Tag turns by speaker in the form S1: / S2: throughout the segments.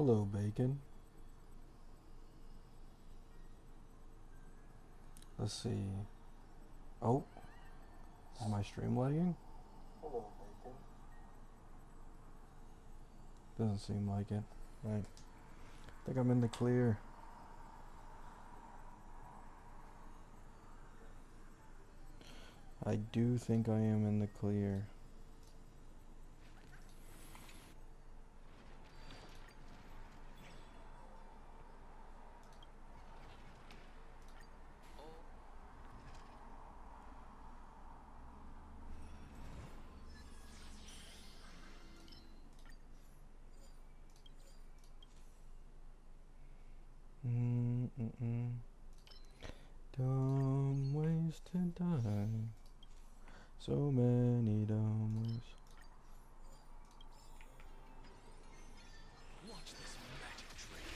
S1: Hello, Bacon. Let's see. Oh, is my stream lagging? Hello, Bacon. Doesn't seem like it. Right. I think I'm in the clear. I do think I am in the clear. Dumb ways to die. So many dumb ways.
S2: Watch this magic trick.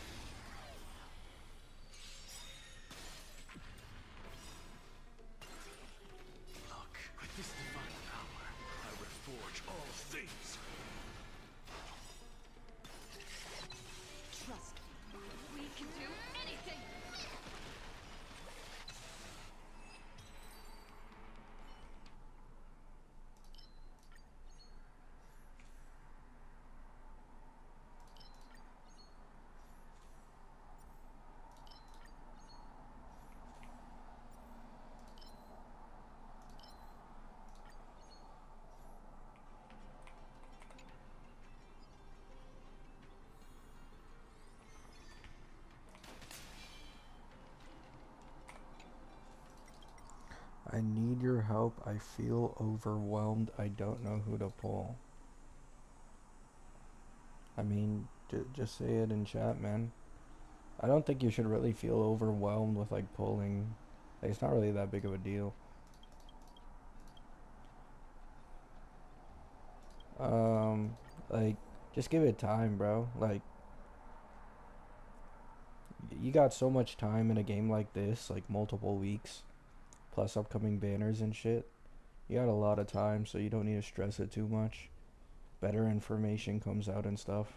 S2: Look, with this divine power, I reforge all things.
S3: Trust me, we can do anything!
S1: I need your help. I feel overwhelmed. I don't know who to pull. I mean, just say it in chat, man. I don't think you should really feel overwhelmed with like pulling. Like, it's not really that big of a deal. Like, just give it time, bro. Like, you got so much time in a game like this, like multiple weeks, plus upcoming banners and shit. You got a lot of time, so you don't need to stress it too much. Better information comes out and stuff.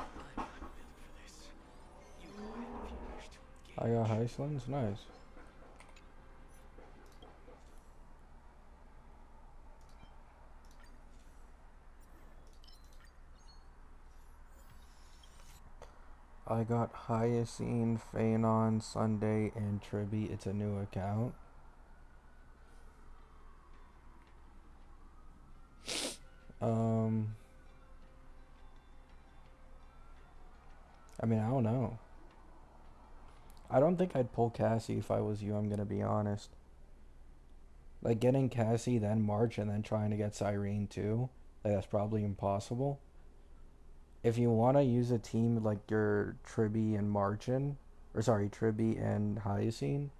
S2: I'm not built for this. You go ahead if you wish to
S1: I got
S2: engage.
S1: high slings, nice. I got Hyacine, Phanon, Sunday, and Tribby. It's a new account. Um, I mean, I don't know. I don't think I'd pull Cassie if I was you, I'm gonna be honest. Like, getting Cassie, then March, and then trying to get Sirene too, like, that's probably impossible. If you want to use a team like your Tribby and Marchin, or sorry, Tribby and Hyacine,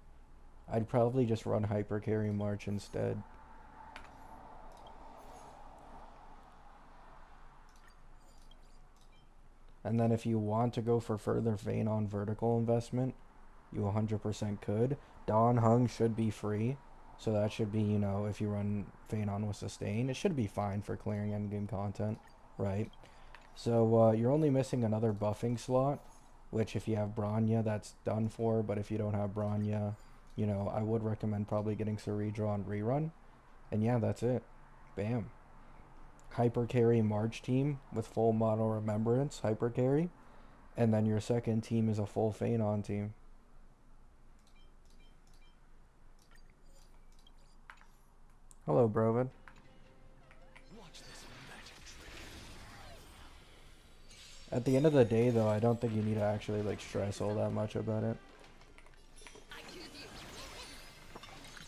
S1: I'd probably just run Hyper Carry March instead. And then if you want to go for further Vayne on vertical investment, you 100% could. Dawn Hung should be free. So that should be, you know, if you run Vayne on with Sustain, it should be fine for clearing endgame content, right? So you're only missing another buffing slot, which if you have Bronya, that's done for. But if you don't have Bronya, you know, I would recommend probably getting Cerebro on rerun. And yeah, that's it. Bam. Hyper carry March team with full model remembrance, hyper carry. And then your second team is a full Phanon team. Hello, Brovid.
S2: Watch this magic trick.
S1: At the end of the day, though, I don't think you need to actually, like, stress all that much about it.
S3: I choose you!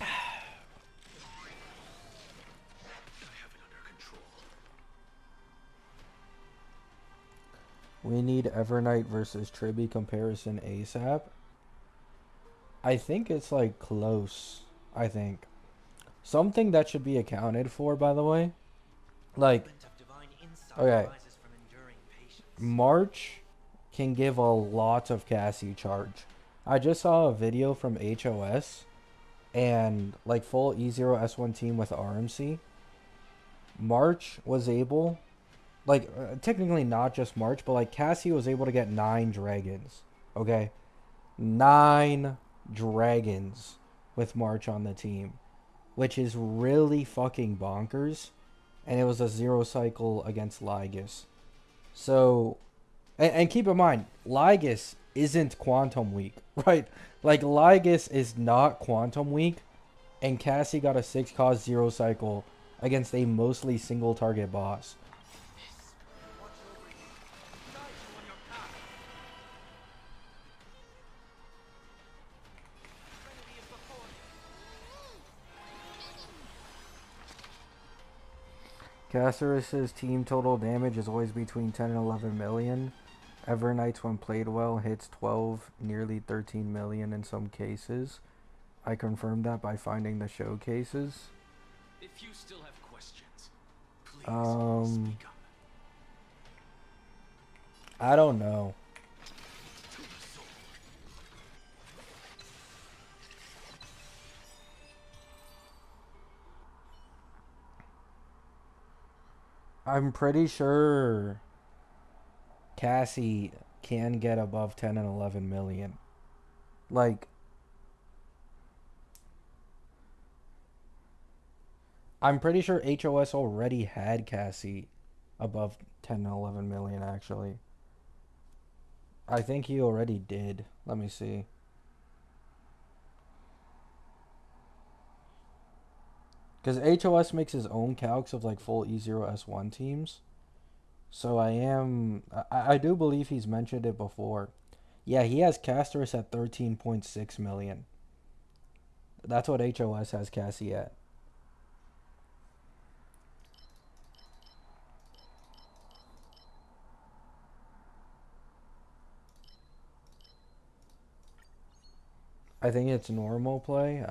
S2: I have it under control.
S1: We need Evernight versus Tribby comparison ASAP. I think it's like close. I think something that should be accounted for, by the way. Like,
S2: Moment of divine insight
S1: okay,
S2: arises from enduring patience.
S1: March can give a lot of Cassie charge. I just saw a video from HOS and like full E0S1 team with RMC. March was able, like, technically not just March, but like Cassie was able to get 9 dragons. Okay? 9 dragons with March on the team, which is really fucking bonkers. And it was a 0 cycle against Lygus. So, and keep in mind, Lygus isn't Quantum Weak, right? Like, Lygus is not Quantum Weak, and Cassie got a 6 cost 0 cycle against a mostly single target boss.
S2: Watch over you. Guide you on your path. Trinity is before you.
S1: Caceres's team total damage is always between 10 and 11 million. Evernights, when played well, hits 12, nearly 13 million in some cases. I confirmed that by finding the showcases.
S2: If you still have questions, please
S1: Um,
S2: speak up.
S1: I don't know.
S2: To the soul.
S1: I'm pretty sure Cassie can get above 10 and 11 million. Like, I'm pretty sure HOS already had Cassie above 10 and 11 million, actually. I think he already did. Let me see. Because HOS makes his own calcs of like full E0S1 teams. So I do believe he's mentioned it before. Yeah, he has Casterus at 13.6 million. That's what HOS has Cassie at. I think it's normal play.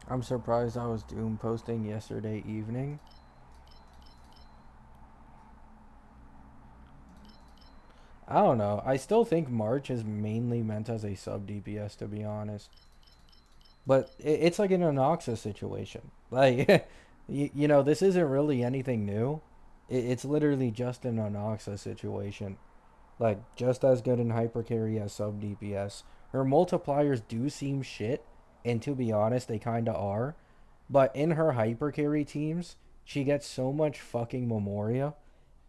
S1: I'm surprised I was doom posting yesterday evening. I don't know. I still think March is mainly meant as a sub DPS, to be honest. But it's like an Anoxa situation. Like, this isn't really anything new. It's literally just an Anoxa situation. Like, just as good in hyper carry as sub DPS. Her multipliers do seem shit, and to be honest, they kinda are. But in her hyper carry teams, she gets so much fucking Memoria,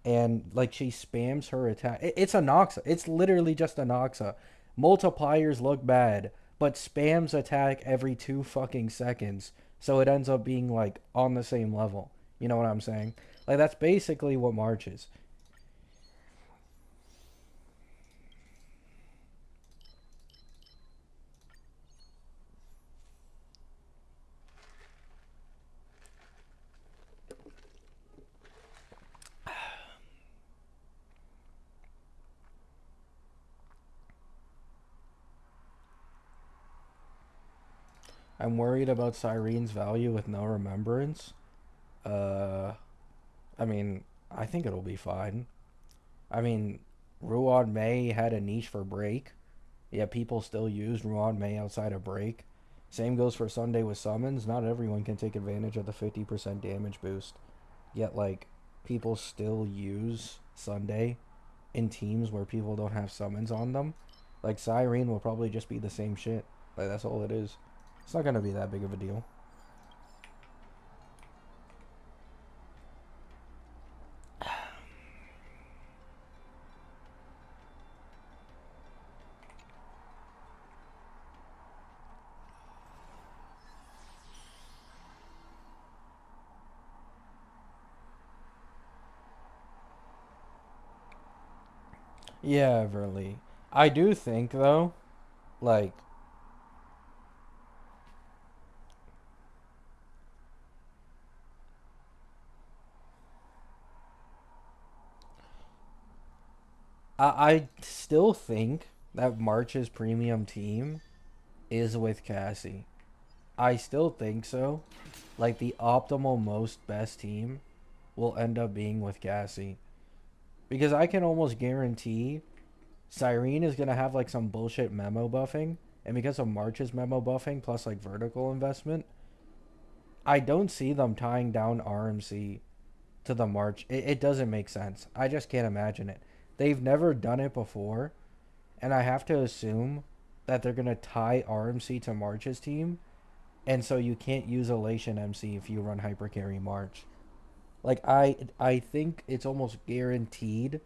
S1: and like she spams her attack. It's a Noxa. It's literally just a Noxa. Multipliers look bad, but spams attack every 2 fucking seconds, so it ends up being like on the same level. You know what I'm saying? Like that's basically what March is. I'm worried about Sirene's value with no remembrance. Uh, I mean, I think it'll be fine. I mean, Ruan May had a niche for break. Yet people still use Ruan May outside of break. Same goes for Sunday with summons. Not everyone can take advantage of the 50% damage boost. Yet, like, people still use Sunday in teams where people don't have summons on them. Like, Sirene will probably just be the same shit. Like, that's all it is. It's not gonna be that big of a deal. Yeah, Everly. I do think though, like I still think that March's premium team is with Cassie. I still think so. Like the optimal most best team will end up being with Cassie. Because I can almost guarantee Sirene is gonna have like some bullshit memo buffing, and because of March's memo buffing plus like vertical investment, I don't see them tying down RMC to the March. It doesn't make sense. I just can't imagine it. They've never done it before, and I have to assume that they're gonna tie RMC to March's team, and so you can't use Elation MC if you run Hypercarry March. Like I think it's almost guaranteed.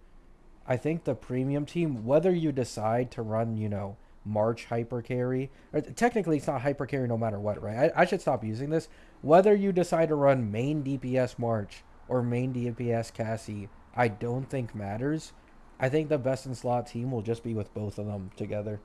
S1: I think the premium team, whether you decide to run, March hypercarry, or technically it's not hypercarry no matter what, right? I should stop using this. Whether you decide to run main DPS March or main DPS Cassie, I don't think matters. I think the best in slot team will just be with both of them together.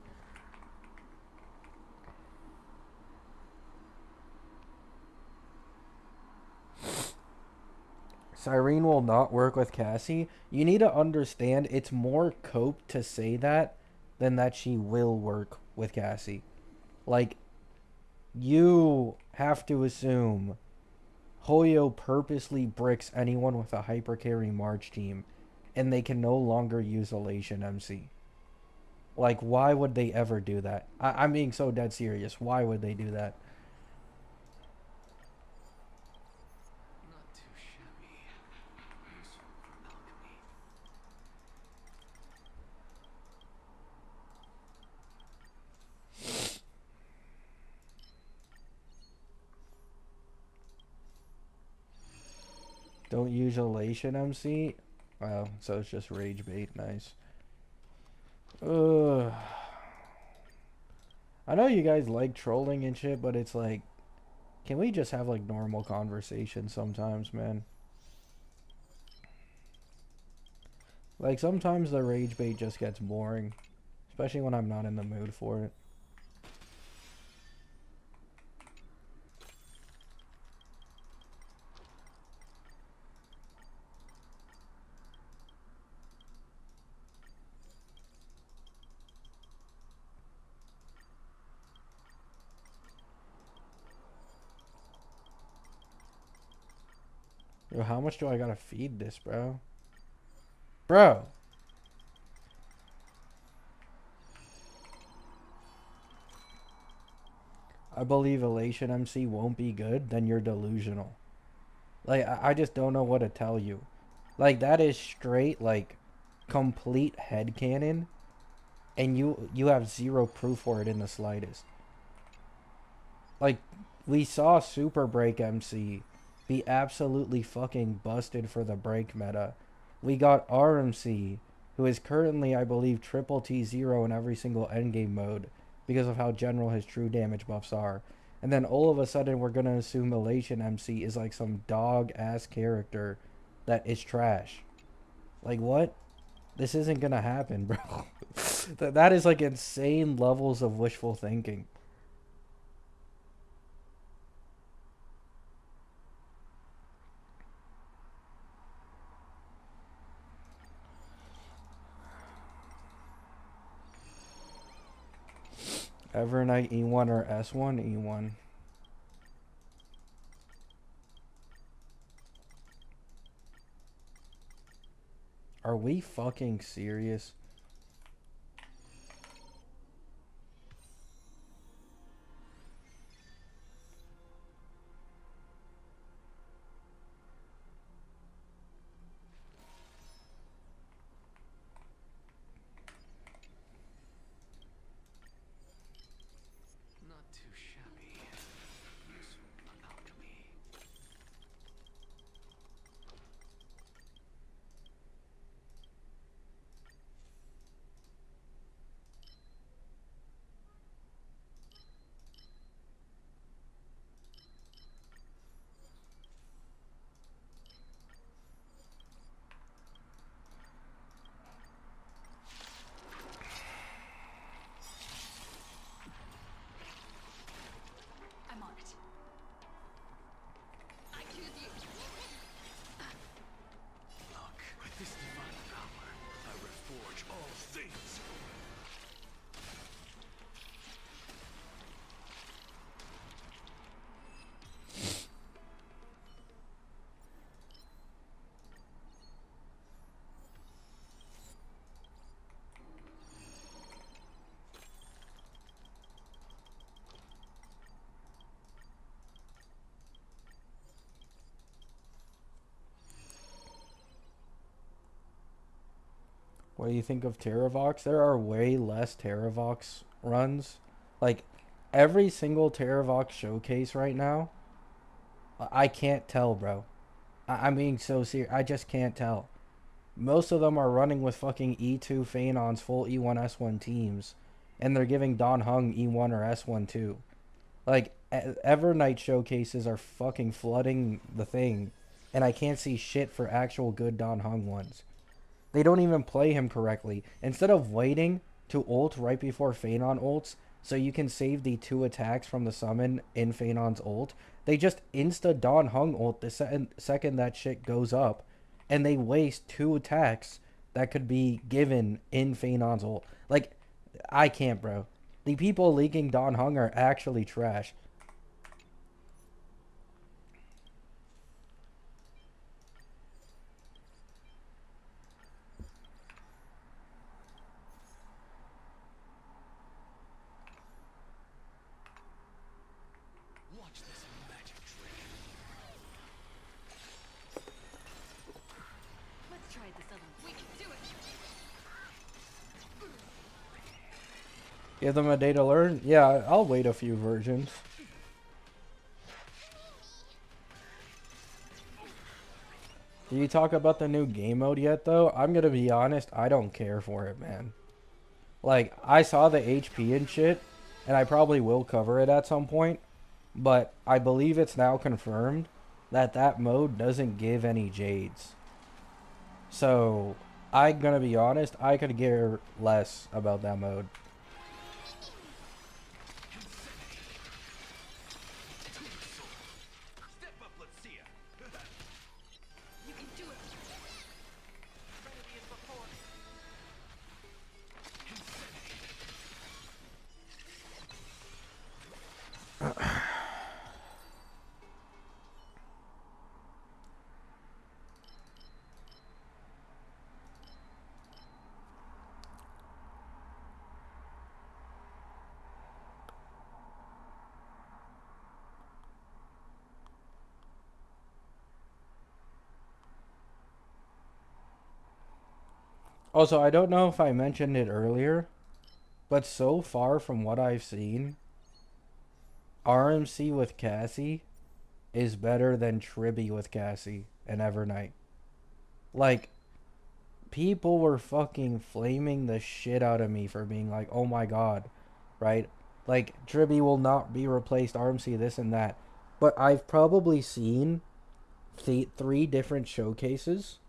S1: Sirene will not work with Cassie. You need to understand it's more cope to say that than that she will work with Cassie. Like, you have to assume Hoyo purposely bricks anyone with a hypercarry March team, and they can no longer use Elation MC. Like, why would they ever do that? I'm being so dead serious. Why would they do that?
S2: Not too shabby. Useful for alchemy.
S1: Don't use Elation MC? Wow, so it's just rage bait. Nice. Ugh. I know you guys like trolling and shit, but it's like, can we just have like normal conversation sometimes, man? Like sometimes the rage bait just gets boring, especially when I'm not in the mood for it. Yo, how much do I gotta feed this, bro? Bro! I believe Elation MC won't be good, then you're delusional. Like, I just don't know what to tell you. Like, that is straight, like, complete headcanon, and you have zero proof for it in the slightest. Like, we saw Super Break MC be absolutely fucking busted for the break meta. We got RMC, who is currently, I believe, triple T0 in every single endgame mode because of how general his true damage buffs are. And then all of a sudden, we're gonna assume Elation MC is like some dog ass character that is trash. Like, what? This isn't gonna happen, bro. That is like insane levels of wishful thinking. Evernight E1 or S1 E1. Are we fucking serious?
S2: Not too shabby. Useful for alchemy.
S1: what you think of Terravox, there are way less Terravox runs. Like, every single Terravox showcase right now, I can't tell, bro. I'm being so serious. I just can't tell. Most of them are running with fucking E2 Phaenons full E1 S1 teams, and they're giving Don Hung E1 or S1 too. Like, Evernight showcases are fucking flooding the thing, and I can't see shit for actual good Don Hung ones. They don't even play him correctly. Instead of waiting to ult right before Phaenon ults, so you can save the 2 attacks from the summon in Phaenon's ult, they just insta Don Hung ult the second that shit goes up, and they waste 2 attacks that could be given in Phaenon's ult. Like, I can't, bro. The people leaking Don Hung are actually trash.
S2: Watch this magic trick.
S3: Let's try this other. We can do it.
S1: Give them a day to learn? Yeah, I'll wait a few versions. Did you talk about the new game mode yet, though? I'm gonna be honest, I don't care for it, man. Like, I saw the HP and shit, and I probably will cover it at some point, but I believe it's now confirmed that that mode doesn't give any Jades. So, I'm gonna be honest, I could care less about that mode.
S2: Step up, let's see ya.
S3: You can do it.
S2: Ready as before.
S1: Also, I don't know if I mentioned it earlier, but so far from what I've seen, RMC with Cassie is better than Tribby with Cassie and Evernight. Like, people were fucking flaming the shit out of me for being like, oh my god, right? Like, Tribby will not be replaced, RMC this and that. But I've probably seen 3 different showcases,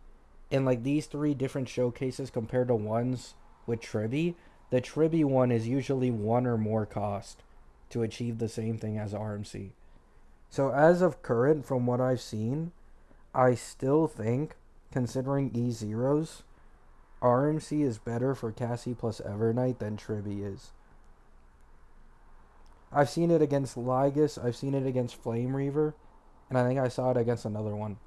S1: and like these 3 different showcases compared to ones with Tribby, the Tribby one is usually 1 or more cost to achieve the same thing as RMC. So as of current, from what I've seen, I still think, considering E0s, RMC is better for Cassie plus Evernight than Tribby is. I've seen it against Lygus, I've seen it against Flame Reaver, and I think I saw it against another one.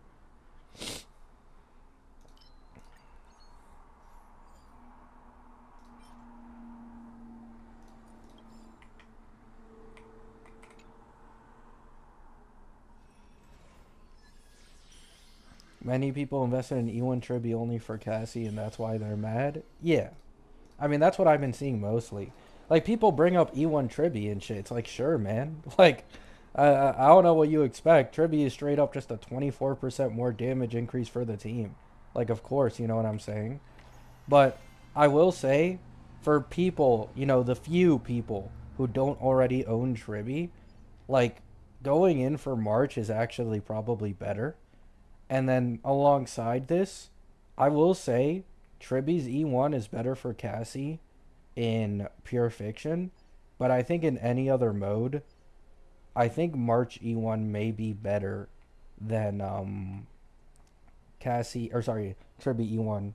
S1: Many people invested in E1 Tribby only for Cassie, and that's why they're mad. Yeah. I mean, that's what I've been seeing mostly. Like, people bring up E1 Tribby and shit. It's like, sure, man. Like, I don't know what you expect. Tribby is straight up just a 24% more damage increase for the team. Like, of course, you know what I'm saying? But I will say, for people, you know, the few people who don't already own Tribby, like, going in for March is actually probably better. And then alongside this, I will say Tribby's E1 is better for Cassie in pure fiction, but I think in any other mode, I think March E1 may be better than Tribby E1.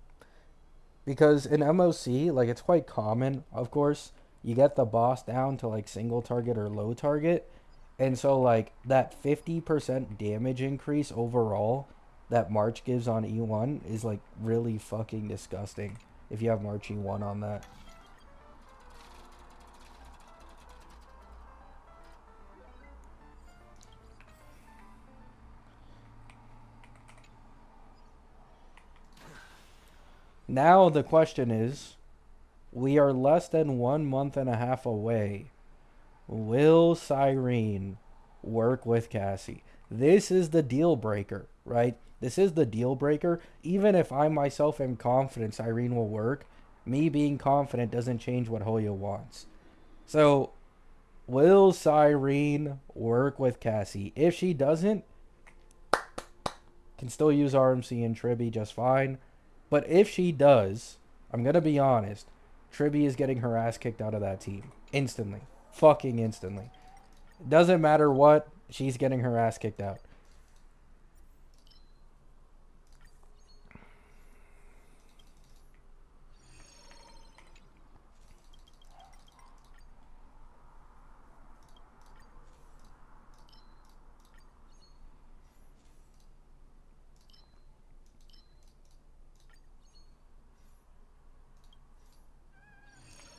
S1: Because in MOC, like, it's quite common, of course, you get the boss down to like single target or low target, and so like that 50% damage increase overall that March gives on E1 is like really fucking disgusting if you have March E1 on that. Now the question is, we are less than 1.5 months away. Will Sirene work with Cassie? This is the deal breaker, right? This is the deal breaker. Even if I myself am confident Sirene will work, me being confident doesn't change what Hoya wants. So, will Sirene work with Cassie? If she doesn't, can still use RMC and Tribby just fine. But if she does, I'm going to be honest, Tribby is getting her ass kicked out of that team. Instantly. Fucking instantly. Doesn't matter what, she's getting her ass kicked out.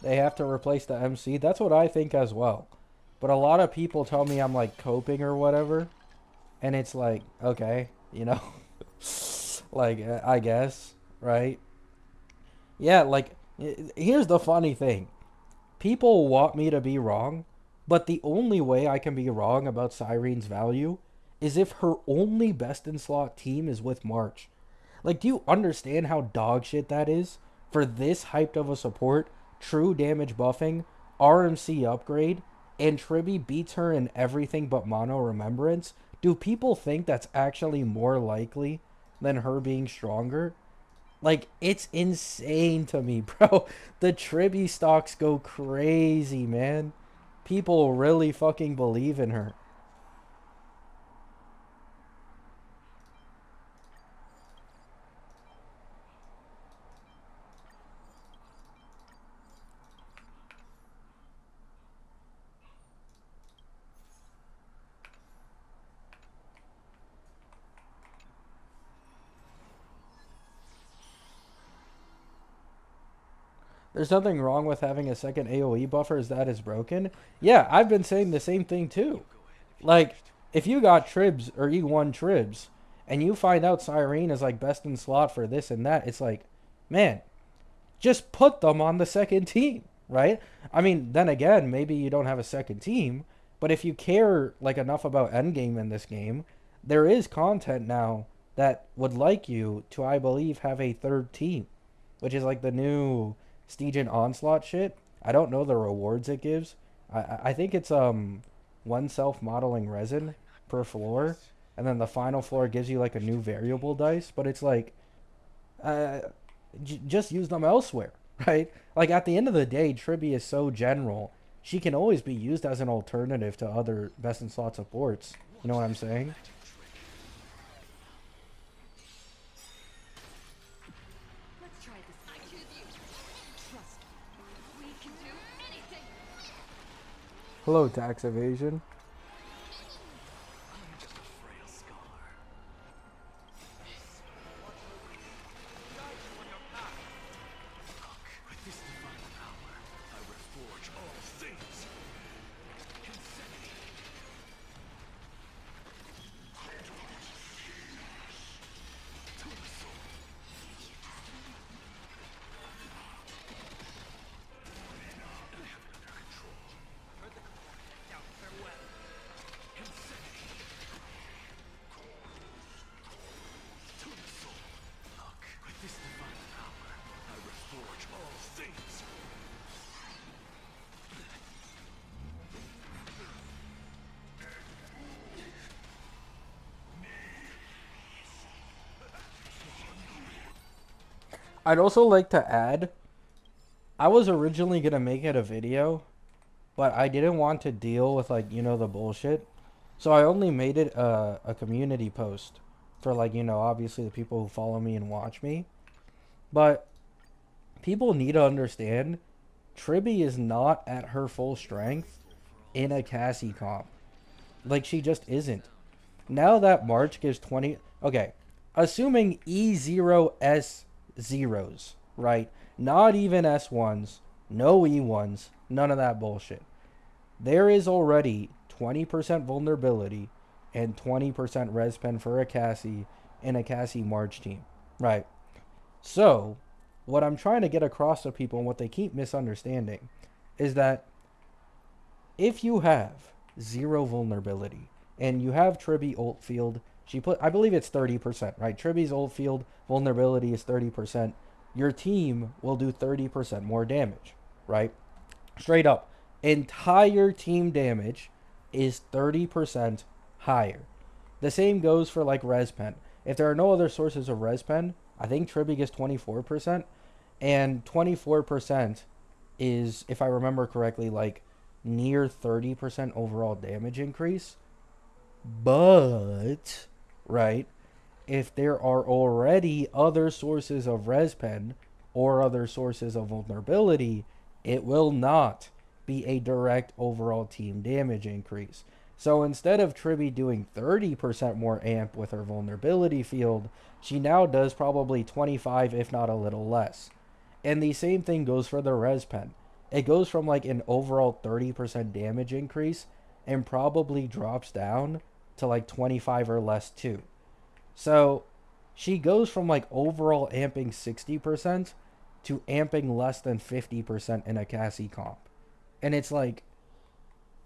S1: They have to replace the MC. That's what I think as well. But a lot of people tell me I'm like coping or whatever. And it's like, okay, you know, like, I guess, right? Yeah, like, here's the funny thing. People want me to be wrong, but the only way I can be wrong about Sirene's value is if her only best in slot team is with March. Like, do you understand how dog shit that is? For this hyped of a support, true damage buffing, RMC upgrade, and Tribby beats her in everything but mono remembrance? Do people think that's actually more likely than her being stronger? Like, it's insane to me, bro. The Tribby stocks go crazy, man. People really fucking believe in her. There's nothing wrong with having a second AoE buffer as that is broken. Yeah, I've been saying the same thing too. Like, if you got Tribs or you won Tribs and you find out Sirene is like best in slot for this and that, it's like, man, just put them on the second team, right? I mean, then again, maybe you don't have a second team, but if you care like enough about endgame in this game, there is content now that would like you to, I believe, have a third team, which is like the new Stygian Onslaught shit. I don't know the rewards it gives. I think it's one self modeling resin per floor, and then the final floor gives you like a new variable dice. But it's like, uh, just use them elsewhere, right? Like at the end of the day, Tribby is so general. She can always be used as an alternative to other best in slot supports. You know what I'm saying?
S3: Let's try this. I choose you. Trust me. We can do anything.
S1: Hello, tax evasion.
S2: I'm just a frail scholar. Look, with this divine power, I reforge all things. Insanity. To the soul. I have it under control. Insanity. To the soul. Look, with this divine power, I reforge all things.
S1: I'd also like to add, I was originally gonna make it a video, but I didn't want to deal with like, you know, the bullshit. So I only made it a community post for like, you know, obviously the people who follow me and watch me. But people need to understand Tribby is not at her full strength in a Cassie comp. Like she just isn't. Now that March gives 20, okay, assuming E0S zeros, right? Not even S1s, no E1s, none of that bullshit. There is already 20% vulnerability and 20% res pen for a Cassie in a Cassie March team, right? So, what I'm trying to get across to people and what they keep misunderstanding is that if you have zero vulnerability and you have Tribby ult field, she put, I believe it's 30%, right? Tribby's ult field vulnerability is 30%. Your team will do 30% more damage, right? Straight up. Entire team damage is 30% higher. The same goes for like Respen. If there are no other sources of Respen, I think Tribby gets 24%. And 24% is, if I remember correctly, like near 30% overall damage increase. But, right, if there are already other sources of Respen or other sources of vulnerability, it will not be a direct overall team damage increase. So instead of Tribby doing 30% more amp with her vulnerability field, she now does probably 25, if not a little less. And the same thing goes for the Respen. It goes from like an overall 30% damage increase and probably drops down to like 25 or less too. So she goes from like overall amping 60% to amping less than 50% in a Cassie comp. And it's like,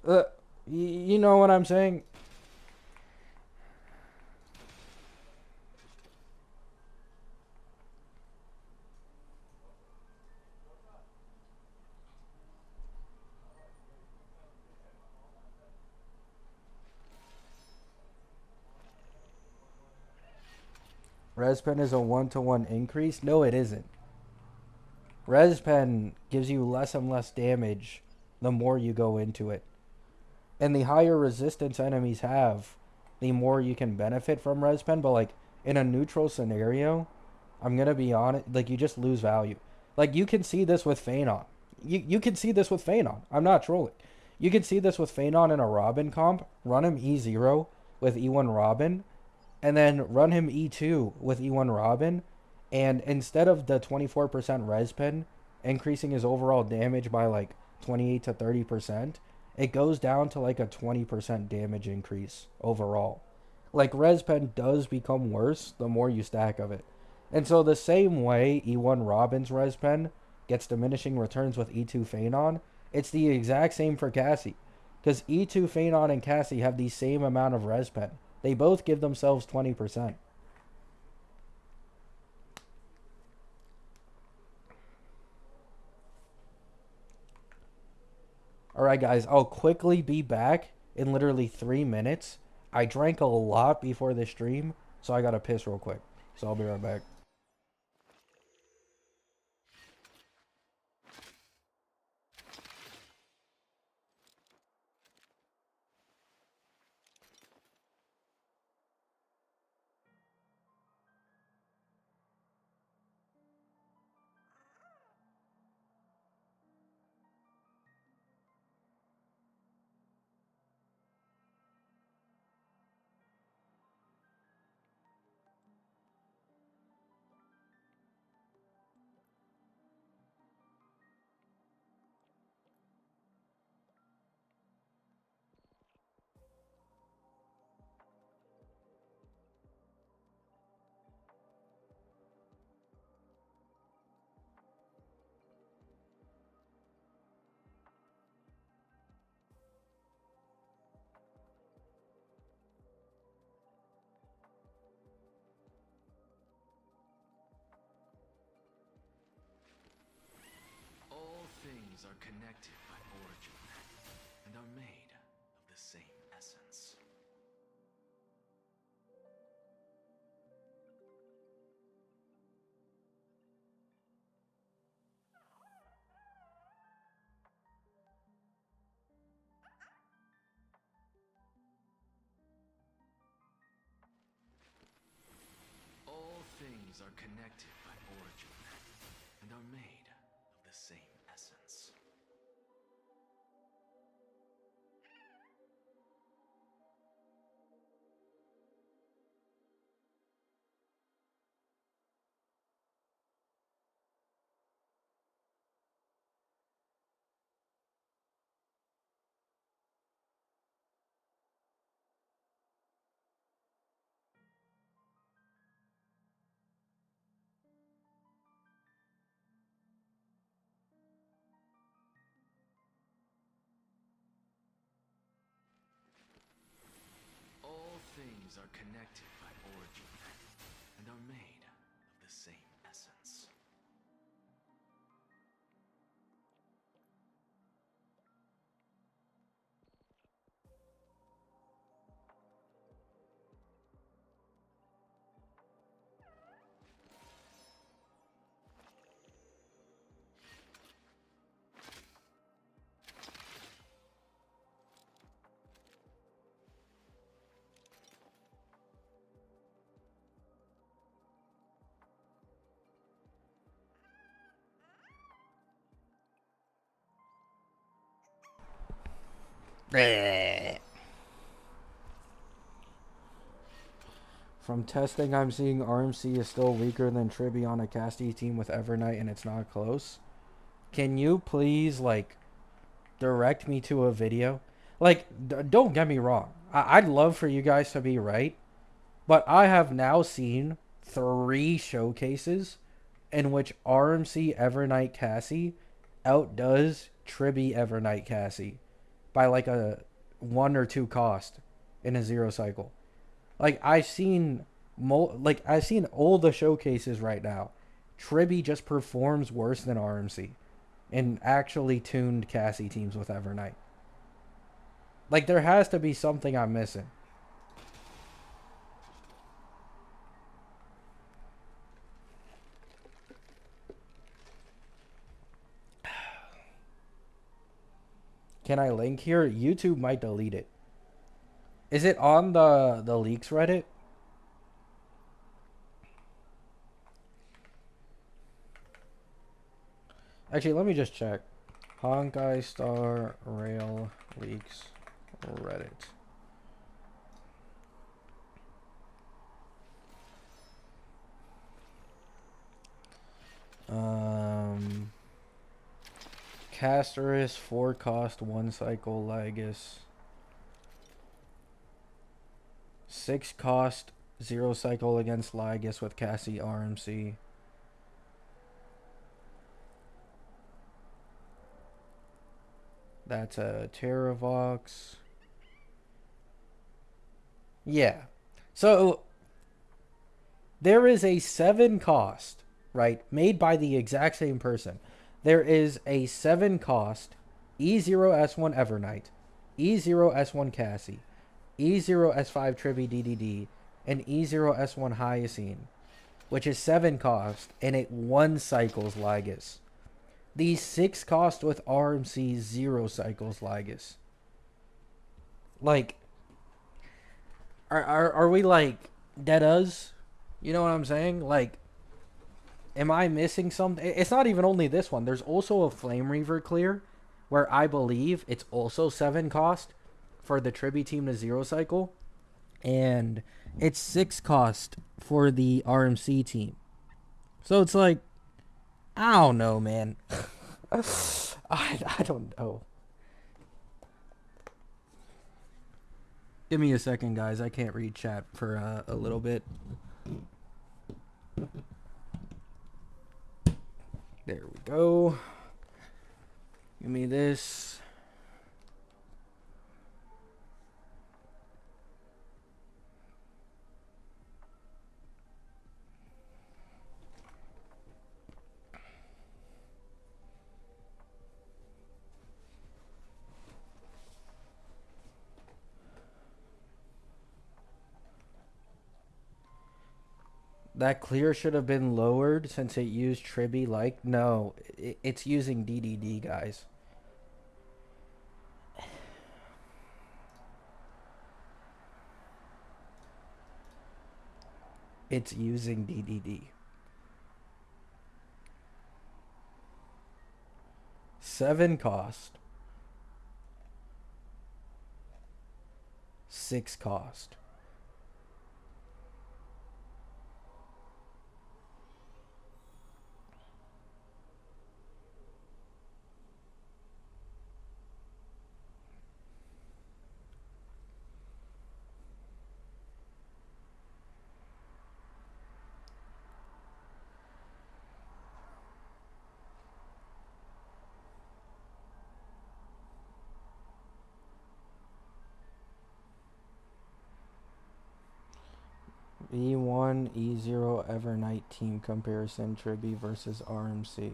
S1: uh, you know what I'm saying? Respen is a 1-to-1 increase? No, it isn't. Respen gives you less and less damage the more you go into it. And the higher resistance enemies have, the more you can benefit from Respen. But like in a neutral scenario, I'm gonna be honest, like you just lose value. Like you can see this with Phanon. You can see this with Phanon. I'm not trolling. You can see this with Phanon in a Robin comp. Run him E0 with E1 Robin, and then run him E2 with E1 Robin, and instead of the 24% Respen increasing his overall damage by like 28 to 30%, it goes down to like a 20% damage increase overall. Like Respen does become worse the more you stack of it. And so the same way E1 Robin's Respen gets diminishing returns with E2 Phanon, it's the exact same for Cassie. Because E2 Phanon and Cassie have the same amount of Respen. They both give themselves 20%. Alright, guys, I'll quickly be back in literally 3 minutes. I drank a lot before the stream, so I gotta piss real quick. So I'll be right back.
S2: All things are connected by origin and are made of the same essence. All things are connected by origin and are made of the same essence. things are connected by origin and are made of the same essence.
S1: From testing, I'm seeing RMC is still weaker than Tribby on a Casty team with Evernight, and it's not close. Can you please, like, direct me to a video? Like, don't get me wrong. I'd love for you guys to be right, but I have now seen 3 showcases in which RMC Evernight Cassie outdoes Tribby Evernight Cassie by like a 1 or 2 cost in a 0 cycle. Like I've seen all the showcases right now. Tribby just performs worse than RMC in actually tuned Cassie teams with Evernight. Like, there has to be something I'm missing. Can I link here? YouTube might delete it. Is it on the leaks Reddit? Actually, let me just check. Honkai Star Rail Leaks Reddit. Casterus 4 cost 1 cycle Lagus. 6 cost 0 cycle against Lagus with Cassie RMC. That's a Terravox. Yeah. So there is a 7 cost, right, made by the exact same person. There is a 7 cost E0S1 Evernight, E0S1 Cassie, E0S5 Tribby DDD, and E0S1 Hyacine, which is 7 cost, and it 1 cycles Lagus. These 6 cost with RMC 0 cycles Lagus. Like, are we like dead-us? You know what I'm saying? Like, am I missing something? It's not even only this one. There's also a Flame Reaver clear where I believe it's also 7 cost for the Tribby team to 0 cycle. And it's 6 cost for the RMC team. So it's like, I don't know, man. I don't know. Give me a second, guys. I can't read chat for a little bit. There we go. Give me this. That clear should have been lowered since it used Tribby like. No, it's using DDD, guys. It's using DDD. 7 cost. 6 cost. E1, E0 Evernight team comparison Tribby versus RMC.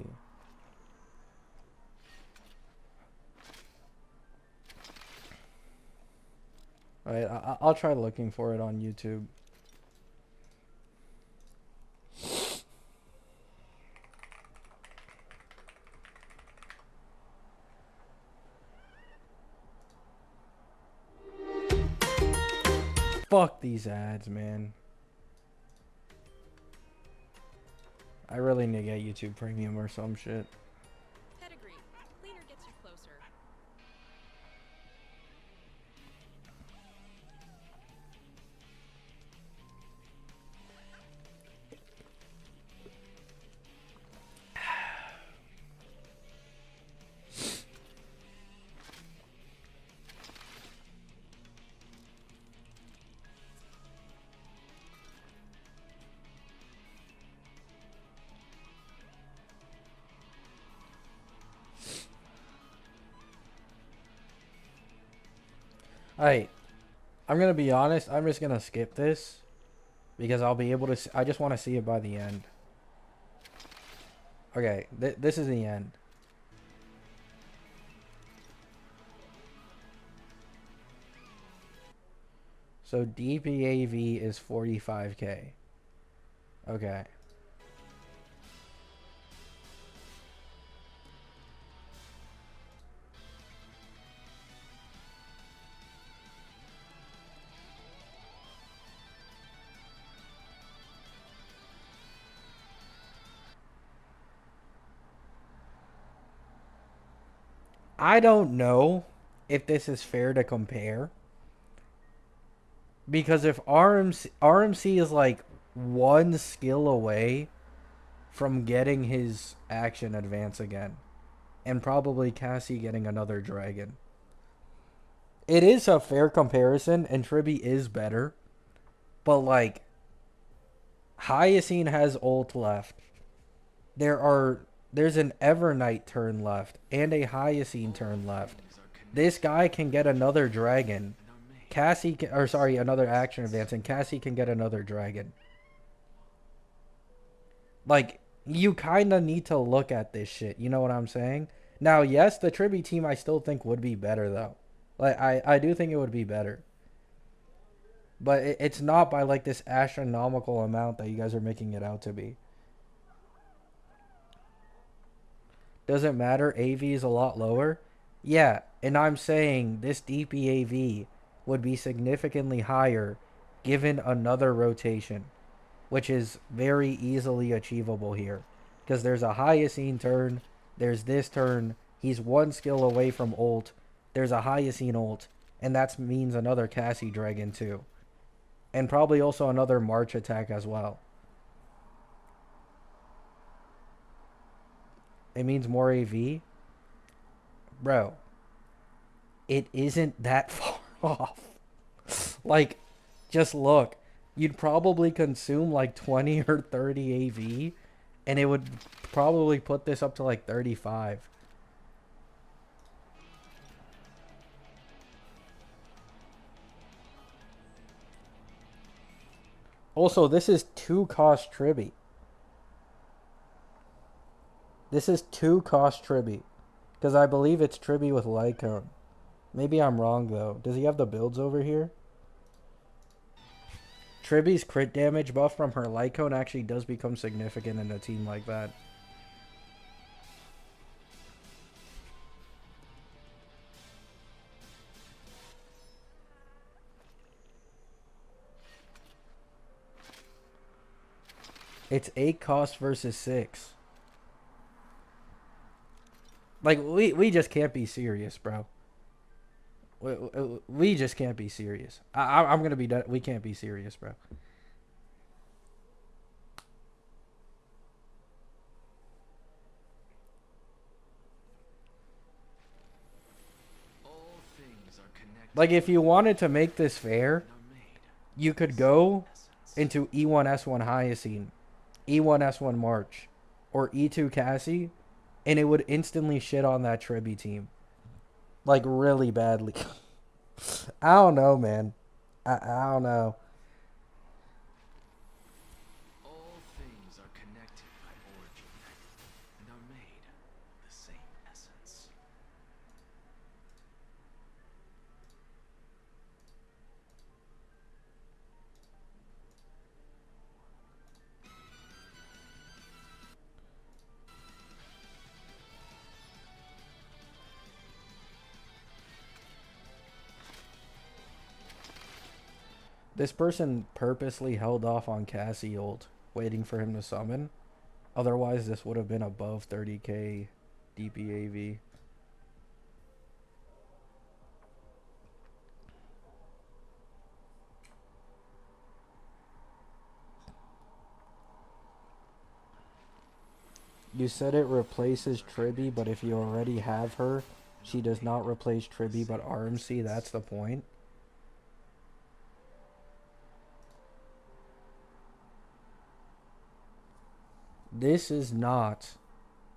S1: Alright, I'll try looking for it on YouTube. Fuck these ads, man. I really need to get YouTube Premium or some shit.
S3: Pedigree. Cleaner gets you closer.
S1: Alright, I'm gonna be honest. I'm just gonna skip this because I'll be able to. I just want to see it by the end. Okay, this is the end. So DPAV is 45K. Okay. I don't know if this is fair to compare. Because if RMC is like one skill away from getting his action advance again. And probably Cassie getting another dragon. It is a fair comparison, and Tribby is better. But like, Hyacine has ult left. There's an Evernight turn left and a Hyacine turn left. This guy can get another dragon. Cassie can, or sorry, another action advance, and Cassie can get another dragon. Like, you kind of need to look at this shit. You know what I'm saying? Now, yes, the Tribby team I still think would be better though. Like, I do think it would be better. But it's not by like this astronomical amount that you guys are making it out to be. Doesn't matter. AV is a lot lower. Yeah, and I'm saying this DPAV would be significantly higher given another rotation, which is very easily achievable here. Because there's a Hyacine turn, there's this turn, he's one skill away from ult, there's a Hyacine ult, and that means another Cassie dragon too. And probably also another March attack as well. It means more AV. Bro, it isn't that far off. Like, just look. You'd probably consume like 20 or 30 AV, and it would probably put this up to like 35. Also, this is 2 cost Tribby. This is 2 cost Tribby. Because I believe it's Tribby with Lycone. Maybe I'm wrong though. Does he have the builds over here? Tribby's crit damage buff from her Lycone actually does become significant in a team like that. It's 8 cost versus 6. Like, we just can't be serious, bro. We just can't be serious. I'm going to be done. We can't be serious, bro.
S2: All things are connected.
S1: Like, if you wanted to make this fair,
S2: And are made
S1: you could go
S2: essence.
S1: into E1S1 Hyacine, E1S1 March, or E2 Cassie, and it would instantly shit on that Tribby team. Like, really badly. I don't know, man. I don't know. This person purposely held off on Cassie ult, waiting for him to summon. Otherwise, this would have been above 30k DPAV. You said it replaces Tribby, but if you already have her, she does not replace Tribby but RMC. That's the point. This is not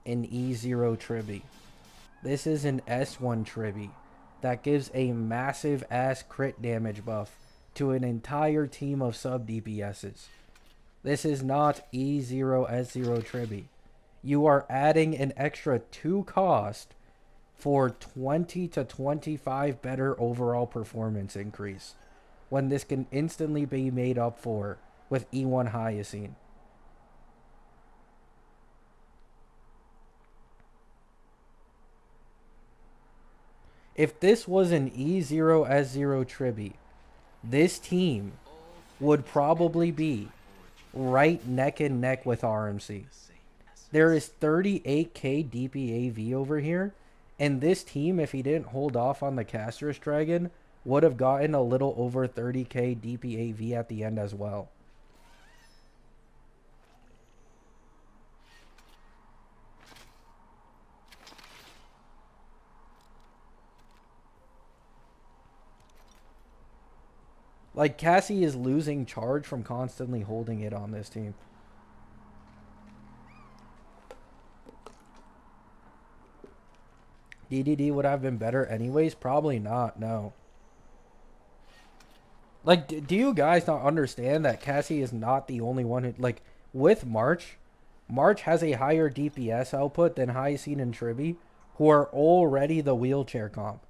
S1: an E0 Tribby. This is an S1 Tribby that gives a massive ass crit damage buff to an entire team of sub DPSs. This is not E0 S0 Tribby. You are adding an extra 2 cost for 20 to 25 better overall performance increase, when this can instantly be made up for with E1 Hyacine. If this was an E0 S0 Tribby, this team would probably be right neck and neck with RMC. There is 38k DPAV over here, and this team, if he didn't hold off on the Castrus Dragon, would have gotten a little over 30k DPAV at the end as well. Like, Cassie is losing charge from constantly holding it on this team. DDD would have been better anyways? Probably not, no. Like, do you guys not understand that Cassie is not the only one who, like, with March has a higher DPS output than Hyacine and Tribby, who are already the wheelchair comp.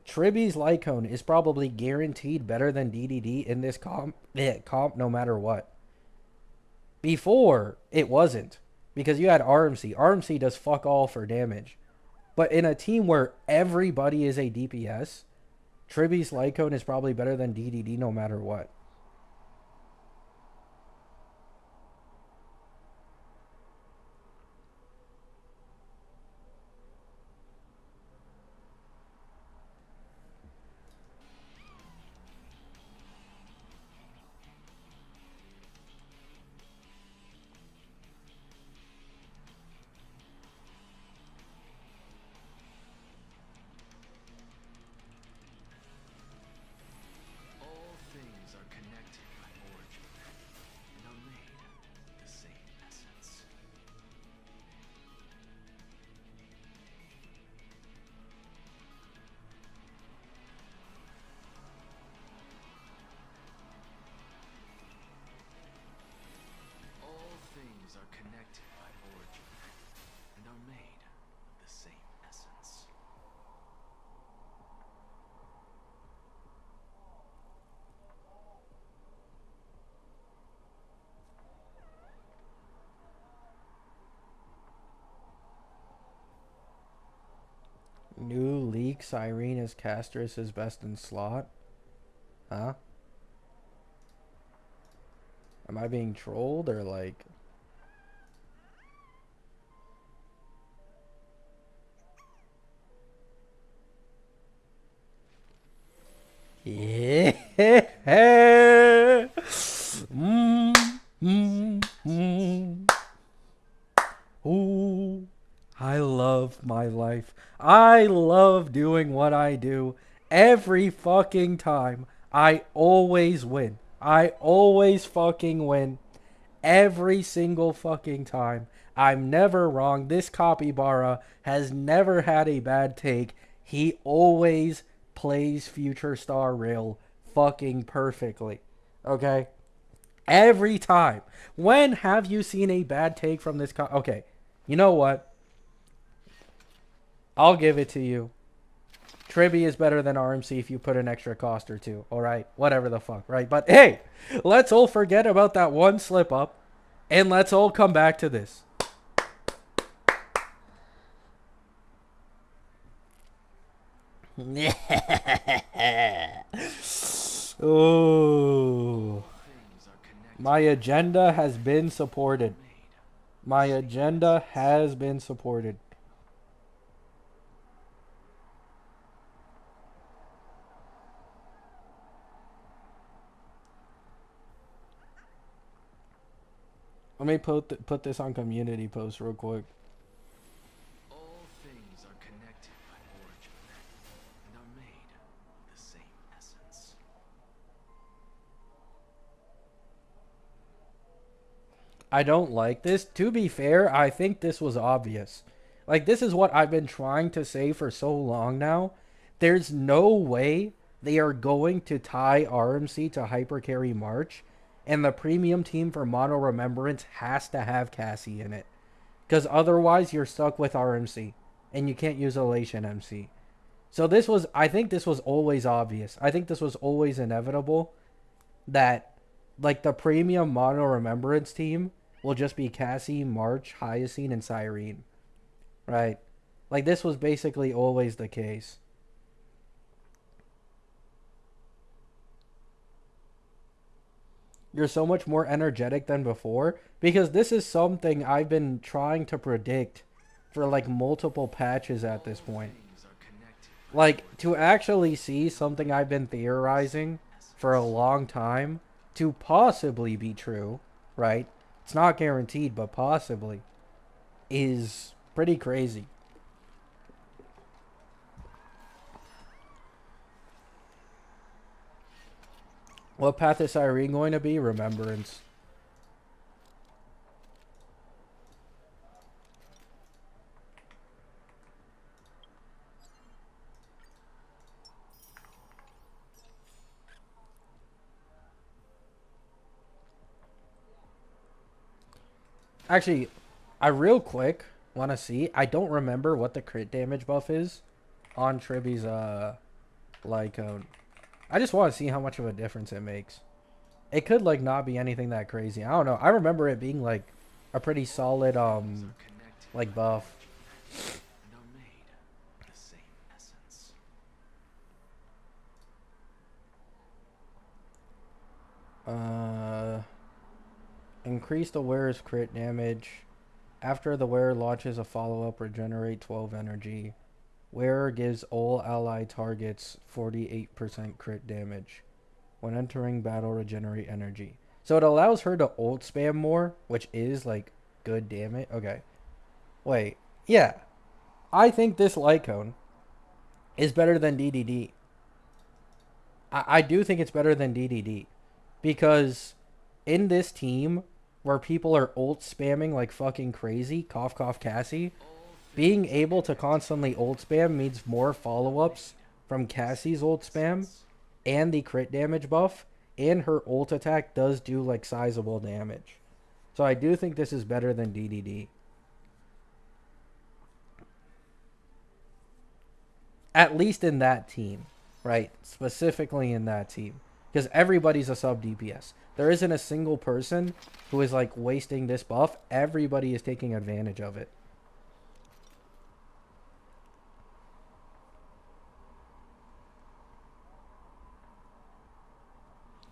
S1: Tribby's Lycone is probably guaranteed better than DDD in this comp no matter what. Before, it wasn't, because you had RMC. RMC does fuck all for damage. But in a team where everybody is a DPS, Tribby's Lycone is probably better than DDD no matter what.
S2: All things are connected by origin and are made of the same essence. All things are connected by origin and are made of the same essence.
S1: New leak, Sirene is Castrus is best in slot. Huh? Am I being trolled or like... Yeah. Ooh, I love my life. I love doing what I do every fucking time. I always win. I always fucking win. Every single fucking time. I'm never wrong. This capybara has never had a bad take. He always plays Future Star Rail fucking perfectly. Okay? Every time. When have you seen a bad take from this okay. You know what? I'll give it to you. Tribby is better than RMC if you put an extra cost or two. Alright? Whatever the fuck, right? But hey, let's all forget about that one slip up. And let's all come back to this. Oh.
S2: Things are connected
S1: My agenda has been supported.
S2: made
S1: My agenda has been supported. Let me put this on community post real quick.
S2: all things are connected by origin and are made of the same essence.
S1: I don't like this. To be fair, I think this was obvious. Like, this is what I've been trying to say for so long now. There's no way they are going to tie RMC to Hypercarry March, and the premium team for Mono Remembrance has to have Cassie in it. Because otherwise, you're stuck with RMC, and you can't use Elation MC. So this was, I think this was always obvious. I think this was always inevitable that, like, the premium Mono Remembrance team will just be Cassie, March, Hyacine, and Sirene. Right? Like, this was basically always the case. You're so much more energetic than before because this is something I've been trying to predict for like multiple patches at this point.
S2: Things are connected
S1: Like, to actually see something I've been theorizing for a long time to possibly be true, right? It's not guaranteed, but possibly, is pretty crazy. What path is Irene going to be? Remembrance. Actually, I real quick want to see. I don't remember what the crit damage buff is on Triby's Lycone. I just want to see how much of a difference it makes. It could like not be anything that crazy. I don't know. I remember it being like a pretty solid
S2: connected
S1: like buff.
S2: and are made of the same essence.
S1: Increase the wearer's crit damage. After the wearer launches a follow-up, regenerate 12 energy. Wearer gives all ally targets 48% crit damage. When entering battle, regenerate energy. So it allows her to ult spam more, which is like good damage. Okay. Wait. Yeah. I think this Lycone is better than DDD. I do think it's better than DDD. Because in this team where people are ult spamming like fucking crazy, cough cough Cassie, being able to constantly ult spam means more follow-ups from Cassie's ult spam and the crit damage buff, and her ult attack does do like sizable damage. So I do think this is better than DDD. At least in that team, right? Specifically in that team. Because everybody's a sub DPS. There isn't a single person who is like wasting this buff. Everybody is taking advantage of it.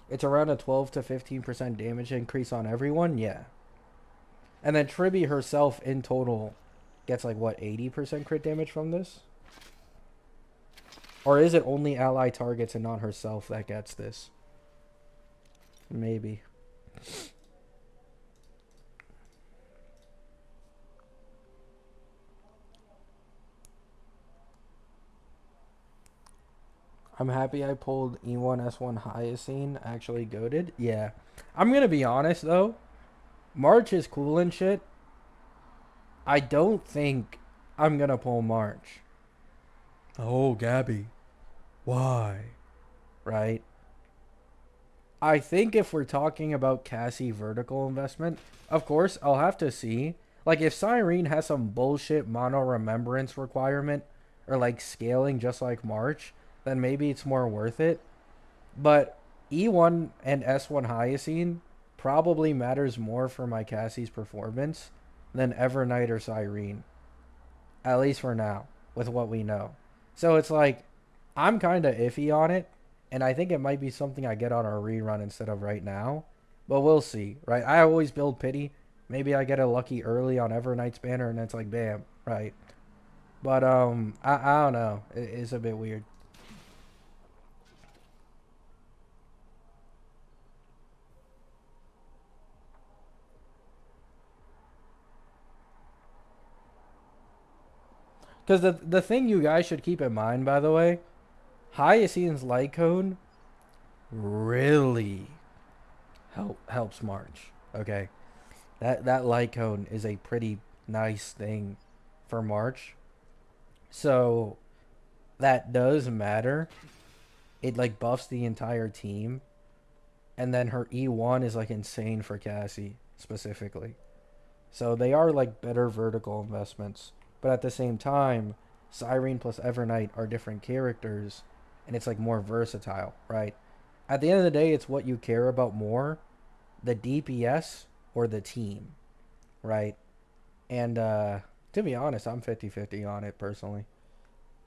S1: It's around a 12 to 15% damage increase on everyone, yeah. And then Tribby herself in total gets like what, 80% crit damage from this? Or is it only ally targets and not herself that gets this? Maybe. I'm happy I pulled E1S1 Hyacine, actually goated. Yeah. I'm gonna be honest though. March is cool and shit. I don't think I'm gonna pull March. Oh, Gabby. Why? Right? I think if we're talking about Cassie vertical investment, of course, I'll have to see. Like, if Sirene has some bullshit mono remembrance requirement or like scaling just like March, then maybe it's more worth it. But E1 and S1 Hyacine probably matters more for my Cassie's performance than Evernight or Sirene. At least for now, with what we know. So it's like, I'm kind of iffy on it. And I think it might be something I get on a rerun instead of right now. But we'll see, right? I always build pity. Maybe I get a lucky early on Evernight's banner and it's like bam, right? But I don't know. It's a bit weird. Because the thing you guys should keep in mind, by the way, Hyacinth's light cone really helps March. Okay, that light cone is a pretty nice thing for March. So that does matter. It like buffs the entire team, and then her E1 is like insane for Cassie specifically. So they are like better vertical investments, but at the same time, Sirene plus Evernight are different characters, and it's like more versatile, right? At the end of the day, it's what you care about more, the DPS or the team, right? And to be honest, I'm 50-50 on it personally.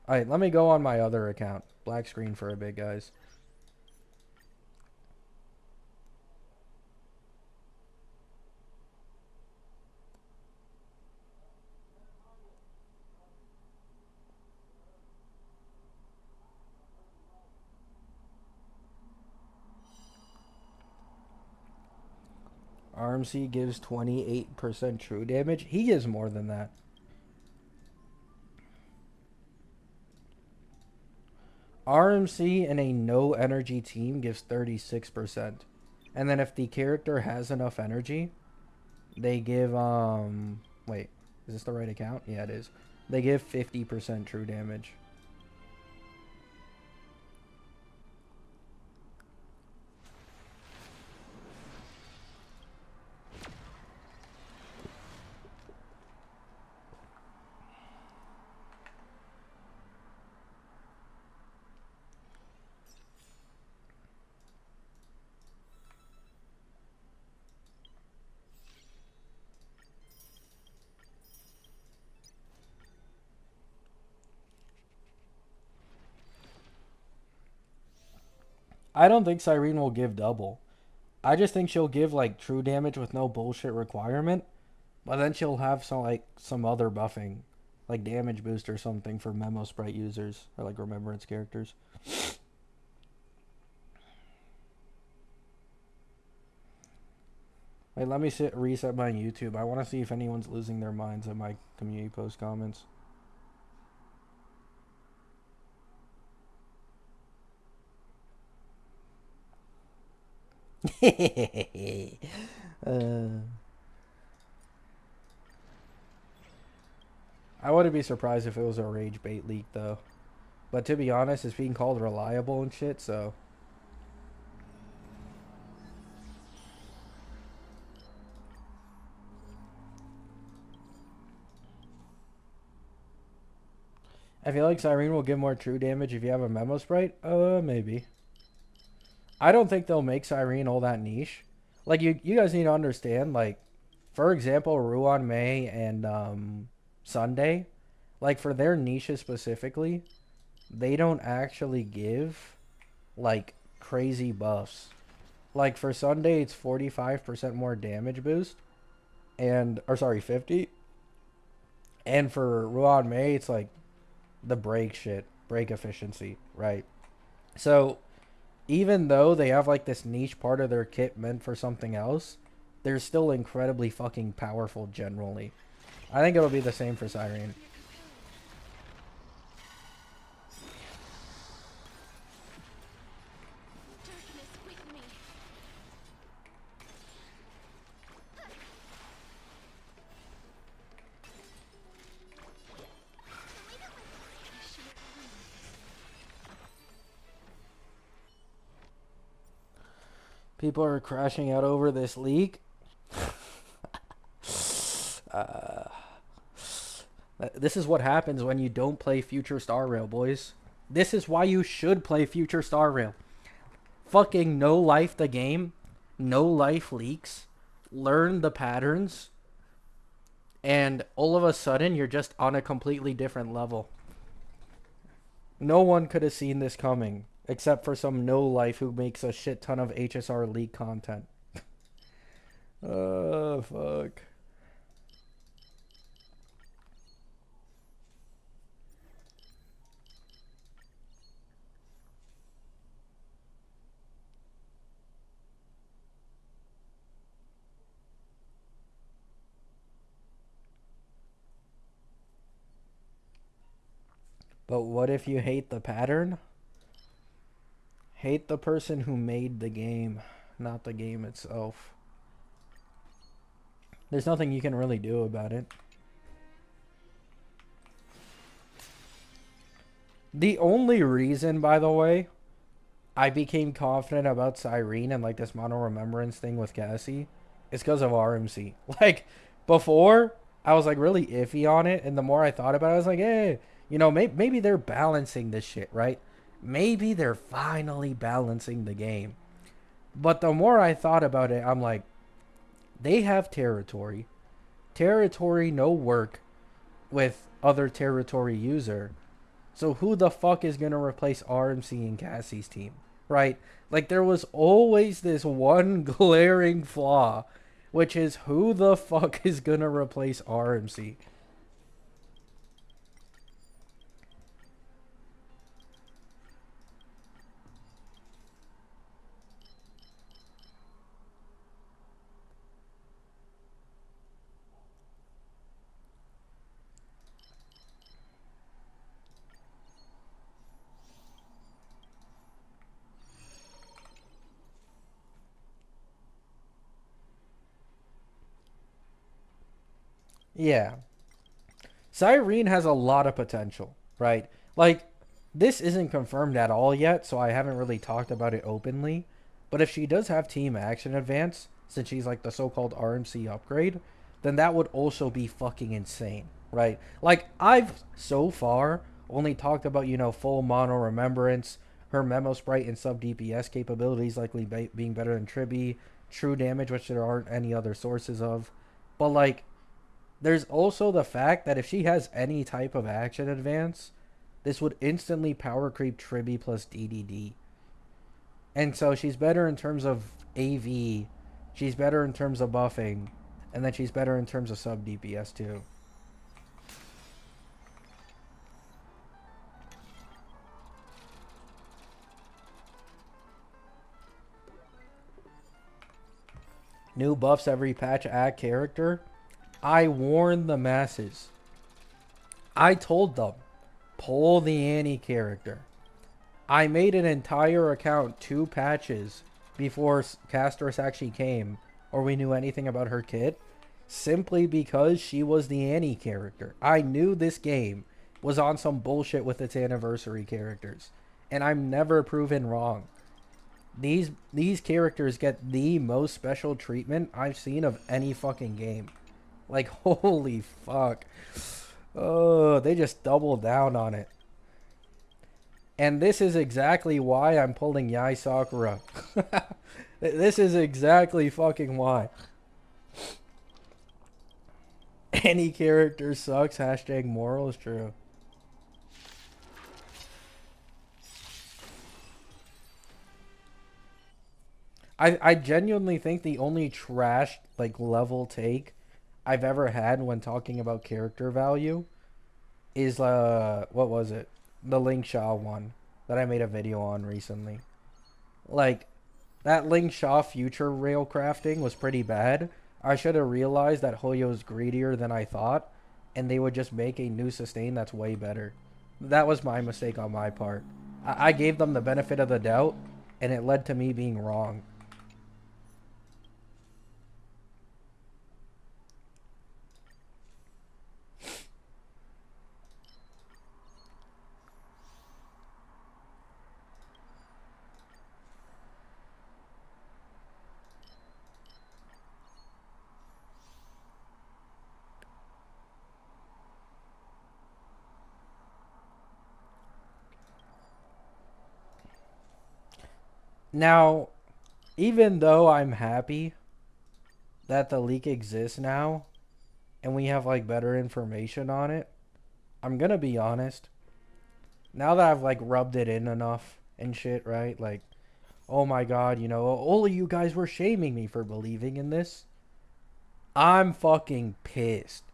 S1: All right, let me go on my other account. Black screen for a bit, guys. RMC gives 28% true damage. He gives more than that. RMC in a no energy team gives 36%. And then if the character has enough energy, they give wait, is this the right account? Yeah, it is. They give 50% true damage. I don't think Sirene will give double. I just think she'll give like true damage with no bullshit requirement, but then she'll have some other buffing, like damage boost or something for Memo Sprite users or like Remembrance characters. Wait, let me reset my YouTube. I want to see if anyone's losing their minds at my community post comments. I wouldn't be surprised if it was a rage bait leak though. But to be honest, it's being called reliable and shit, so I feel like Sirene will give more true damage if you have a Memo Sprite. Maybe. I don't think they'll make Sirene all that niche. Like you guys need to understand. Like, for example, Ruan May and Sunday, like for their niches specifically, they don't actually give like crazy buffs. Like for Sunday, it's 45% more damage boost, and or sorry, 50. And for Ruan May, it's like the break efficiency, right? So even though they have like this niche part of their kit meant for something else, they're still incredibly fucking powerful generally. I think it'll be the same for Sirene. People are crashing out over this leak. This is what happens when you don't play Future Star Rail, boys. This is why you should play Future Star Rail. Fucking no life the game. No life leaks. Learn the patterns. And all of a sudden, you're just on a completely different level. No one could have seen this coming. except for some no life who makes a shit ton of HSR leak content. Oh, fuck. But what if you hate the pattern? Hate the person who made the game, not the game itself. There's nothing you can really do about it. The only reason, by the way, I became confident about Sirene and like this mono remembrance thing with Cassie is because of RMC. Like before, I was like really iffy on it, and the more I thought about it, I was like, hey, you know, maybe they're balancing this shit, right? Maybe they're finally balancing the game. But the more I thought about it, I'm like, they have territory. Territory no work with other territory user. So who the fuck is gonna replace RMC and Cassie's team? Right? Like there was always this one glaring flaw, which is who the fuck is gonna replace RMC? Yeah. Sirene has a lot of potential, right? Like, this isn't confirmed at all yet, so I haven't really talked about it openly. But if she does have Team Action Advance, since she's like the so called RMC upgrade, then that would also be fucking insane, right? Like, I've so far only talked about, you know, full mono remembrance, her memo sprite and sub DPS capabilities likely being better than Tribi, true damage, which there aren't any other sources of. But, like, there's also the fact that if she has any type of action advance, this would instantly power creep Tribi plus DDD. And so she's better in terms of AV, she's better in terms of buffing, and then she's better in terms of sub DPS too. New buffs every patch add character. I warned the masses. I told them, pull the Annie character. I made an entire account 2 patches before Castros actually came, or we knew anything about her kit, simply because she was the Annie character. I knew this game was on some bullshit with its anniversary characters, and I'm never proven wrong. These characters get the most special treatment I've seen of any fucking game. Like, holy fuck. Oh, they just doubled down on it. And this is exactly why I'm pulling Yai Sakura. This is exactly fucking why. Any character sucks. Hashtag moral is true. I genuinely think the only trash like level take I've ever had when talking about character value is what was it? The Ling Sha one that I made a video on recently. Like that Ling Sha future rail crafting was pretty bad. I should have realized that Hoyo's greedier than I thought, and they would just make a new sustain that's way better. That was my mistake on my part. I gave them the benefit of the doubt, and it led to me being wrong. Now, even though I'm happy that the leak exists now and we have like better information on it, I'm gonna be honest. Now that I've like rubbed it in enough and shit, right? Like, oh my god, you know, all of you guys were shaming me for believing in this. I'm fucking pissed.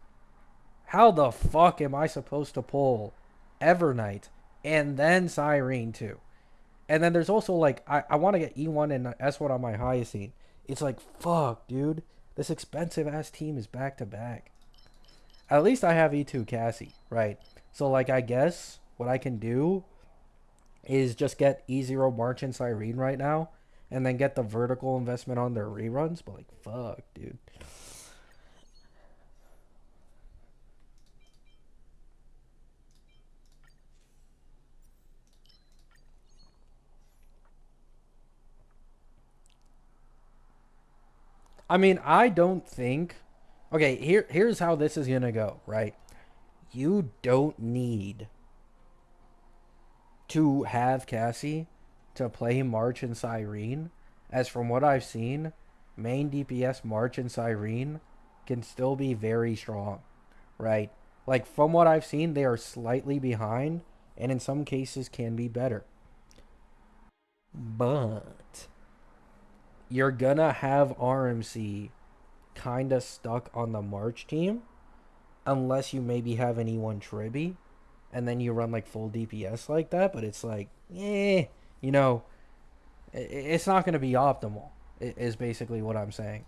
S1: How the fuck am I supposed to pull Evernight and then Sirene too? And then there's also like I want to get E1 and S1 on my Hyacine. It's like fuck, dude. This expensive ass team is back to back. At least I have E2 Cassie, right? So like I guess what I can do is just get E0 March and Sirene right now and then get the vertical investment on their reruns, but like fuck, dude. I mean, I don't think. Okay, here's how this is gonna go, right? You don't need to have Cassie to play March and Sirene, as from what I've seen, main DPS March and Sirene can still be very strong, right? Like from what I've seen, they are slightly behind, and in some cases can be better. But you're gonna have RMC kind of stuck on the March team unless you maybe have an E1 Tribby and then you run like full DPS like that, but it's like, you know, it's not going to be optimal, is basically what I'm saying.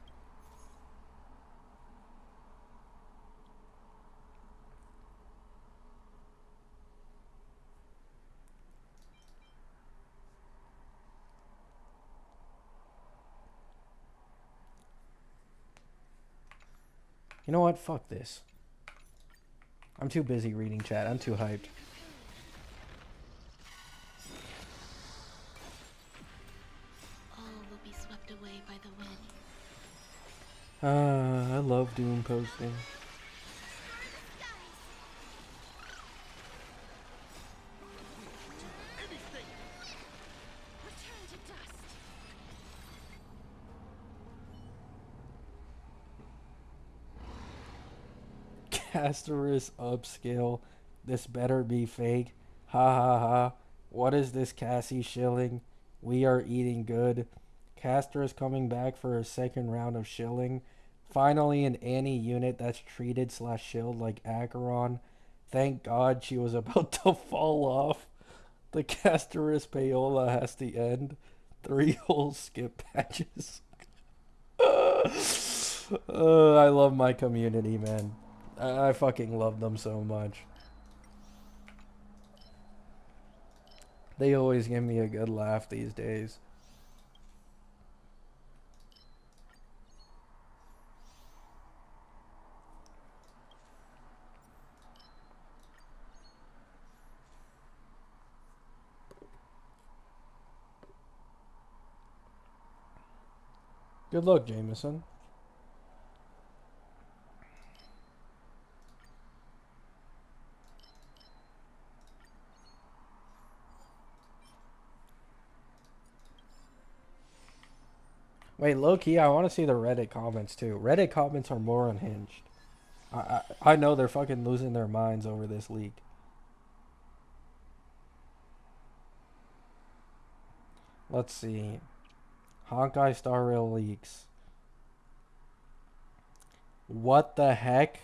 S1: You know what? Fuck this. I'm too busy reading chat. I'm too hyped.
S3: All will be swept away by the wind.
S1: I love Doom posting.
S3: Return to dust.
S1: Castorus upscale. This better be fake. Ha ha ha. What is this Cassie shilling? We are eating good. Castorus coming back for a second round of shilling. Finally an Annie unit that's treated slash shilled like Acheron. Thank God she was about to fall off. The Castorus payola has to end. 3 whole skip patches. I love my community, man. I fucking love them so much. They always give me a good laugh these days. Good luck, Jameson. Wait, low key, I want to see the Reddit comments too. Reddit comments are more unhinged. I know they're fucking losing their minds over this leak. Let's see. Honkai Star Rail leaks. What the heck?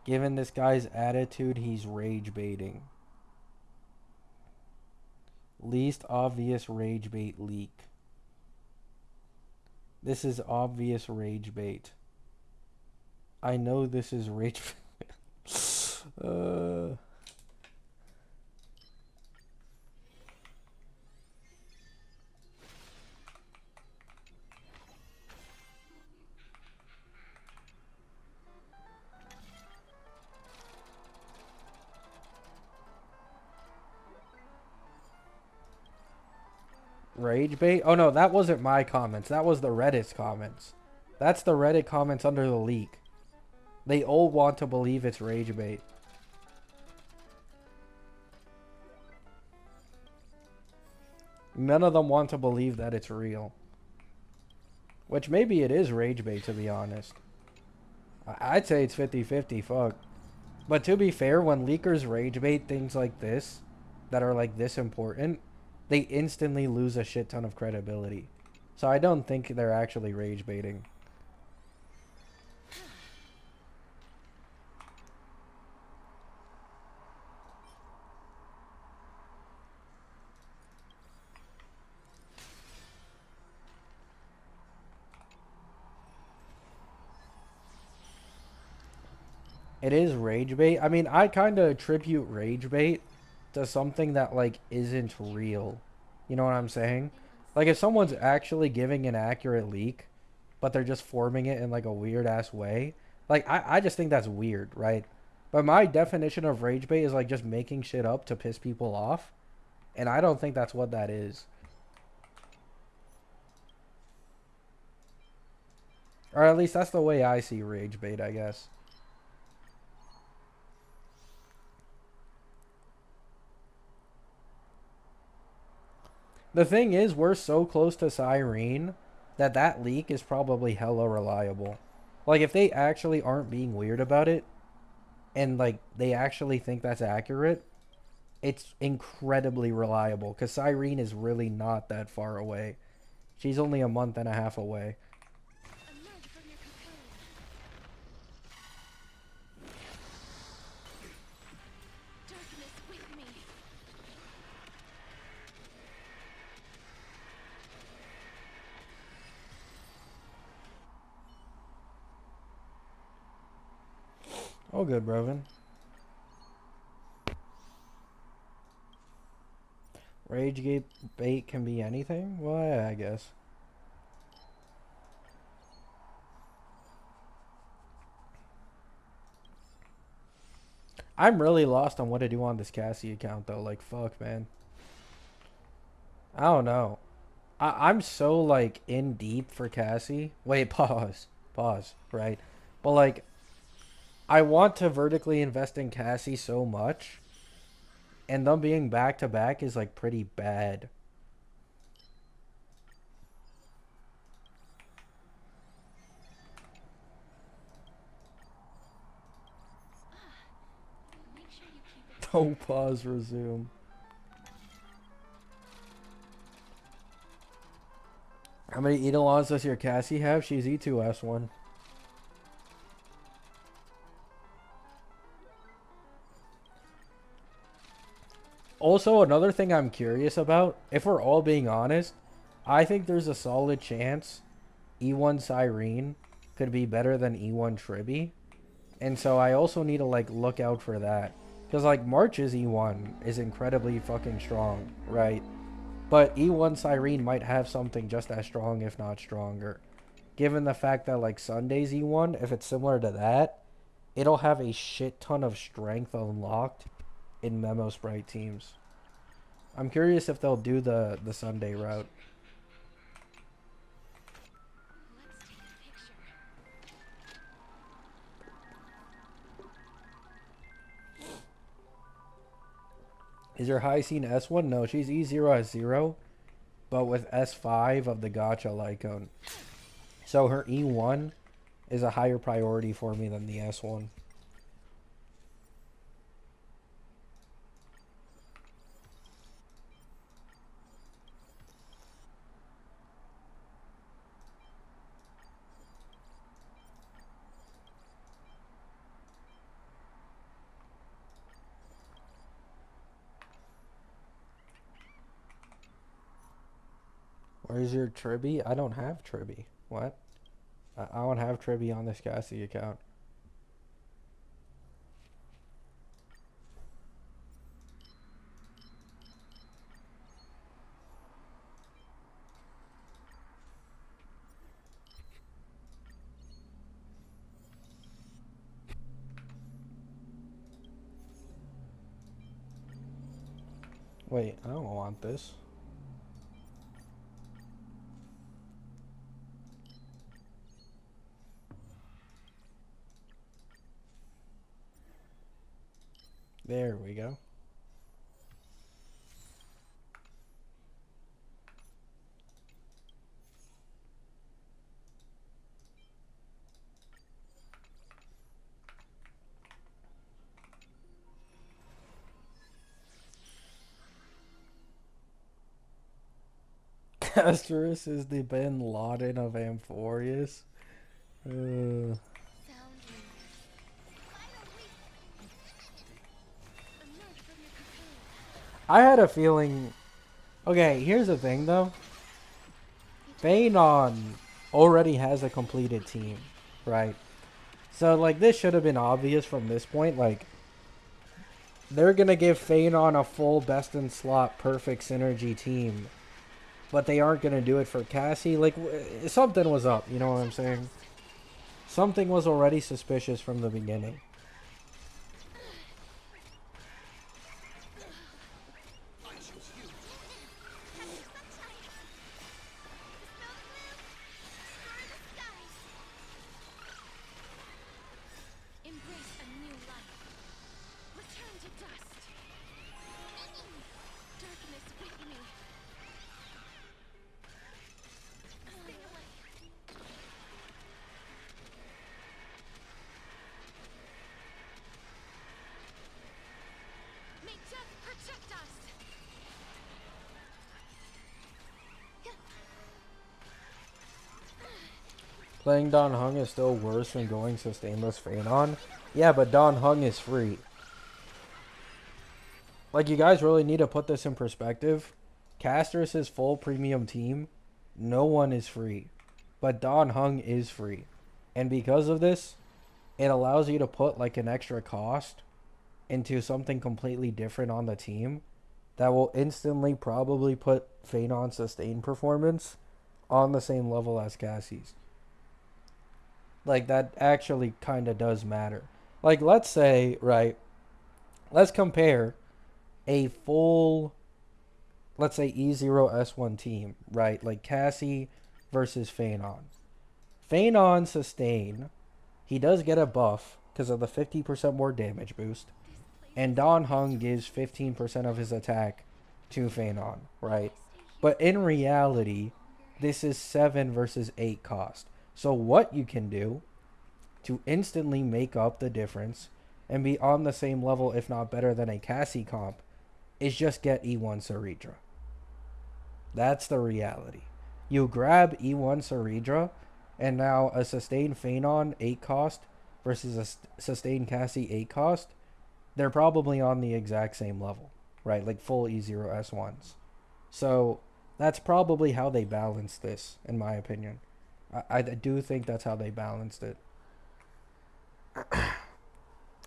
S1: Given this guy's attitude, he's rage baiting. Least obvious rage bait leak. This is obvious rage bait. I know this is rage. Rage bait? Oh no, that wasn't my comments. That was the Reddit's comments. That's the Reddit comments under the leak. They all want to believe it's rage bait. None of them want to believe that it's real. Which maybe it is rage bait, to be honest. I'd say it's 50-50, fuck. But to be fair, when leakers rage bait things like this, that are like this important, they instantly lose a shit ton of credibility. So I don't think they're actually rage baiting. It is rage bait. I mean, I kind of attribute rage bait to something that like isn't real. You know what I'm saying? Like if someone's actually giving an accurate leak, but they're just forming it in like a weird ass way, like I just think that's weird, right? But my definition of rage bait is like just making shit up to piss people off, and I don't think that's what that is. Or at least that's the way I see rage bait, I guess. The thing is, we're so close to Sirene that that leak is probably hella reliable. Like, if they actually aren't being weird about it, and, like, they actually think that's accurate, it's incredibly reliable. Because Sirene is really not that far away. She's only a month and a half away.
S3: Emerge from your cocoon. Darkness with me.
S1: Oh, good, Broven. Rage bait can be anything? Well, yeah, I guess. I'm really lost on what to do on this Cassie account, though. Like, fuck, man. I don't know. I'm so like in deep for Cassie. Wait, pause. Pause, right? But like I want to vertically invest in Cassie so much, and them being back to back is like pretty bad.
S3: Make sure you keep it.
S1: Don't pause, resume. How many Eidolons does your Cassie have? She's E2S1. Also, another thing I'm curious about, if we're all being honest, I think there's a solid chance E1 Sirene could be better than E1 Tribby. And so I also need to like look out for that. Because like March's E1 is incredibly fucking strong, right? But E1 Sirene might have something just as strong, if not stronger. Given the fact that like Sunday's E1, if it's similar to that, it'll have a shit ton of strength unlocked in Memo Sprite teams. I'm curious if they'll do the Sunday route.
S3: Let's take a picture.
S1: Is your high scene S1? No, she's E0S0, but with S5 of the Gotcha Lycone. So her E1 is a higher priority for me than the S1. Where's your Tribby? I don't have Tribby. What? I don't have Tribby on this Cassie account. Wait, I don't want this. There we go. Asterisk is the Bin Laden of Amphorius. Uh,
S3: Sound lingers. Finally! Emerge from your cocoon.
S1: I had a feeling. Okay, here's the thing though. Phanon already has a completed team, right? So like this should have been obvious from this point. Like they're gonna give Phanon a full best in slot perfect synergy team, but they aren't gonna do it for Cassie. Like something was up. You know what I'm saying? Something was already suspicious from the beginning.
S3: Embrace a new life. Return to dust. Darkness with me. Stay away. May death protect us.
S1: Playing Don Hung is still worse than going sustainless Phanon. Yeah, but Don Hung is free. Like, you guys really need to put this in perspective. Caster's full premium team, no one is free. But Don Hung is free. And because of this, it allows you to put, like, an extra cost into something completely different on the team that will instantly probably put Phanon's sustained performance on the same level as Cassie's. Like, that actually kind of does matter. Like, let's say, right, let's compare a full, let's say, E0S1 team, right? Like Cassie versus Phanon. Phanon sustain, he does get a buff because of the 50% more damage boost. And Don Hung gives 15% of his attack to Phanon, right? But in reality, this is 7 versus 8 cost. So what you can do to instantly make up the difference and be on the same level, if not better than a Cassie comp, is just get E1 Saridra. That's the reality. You grab E1 Saridra, and now a sustained Phanon 8 cost versus a sustained Cassie 8 cost, they're probably on the exact same level, right? Like full E0S1s. So that's probably how they balanced this, in my opinion. I do think that's how they balanced it.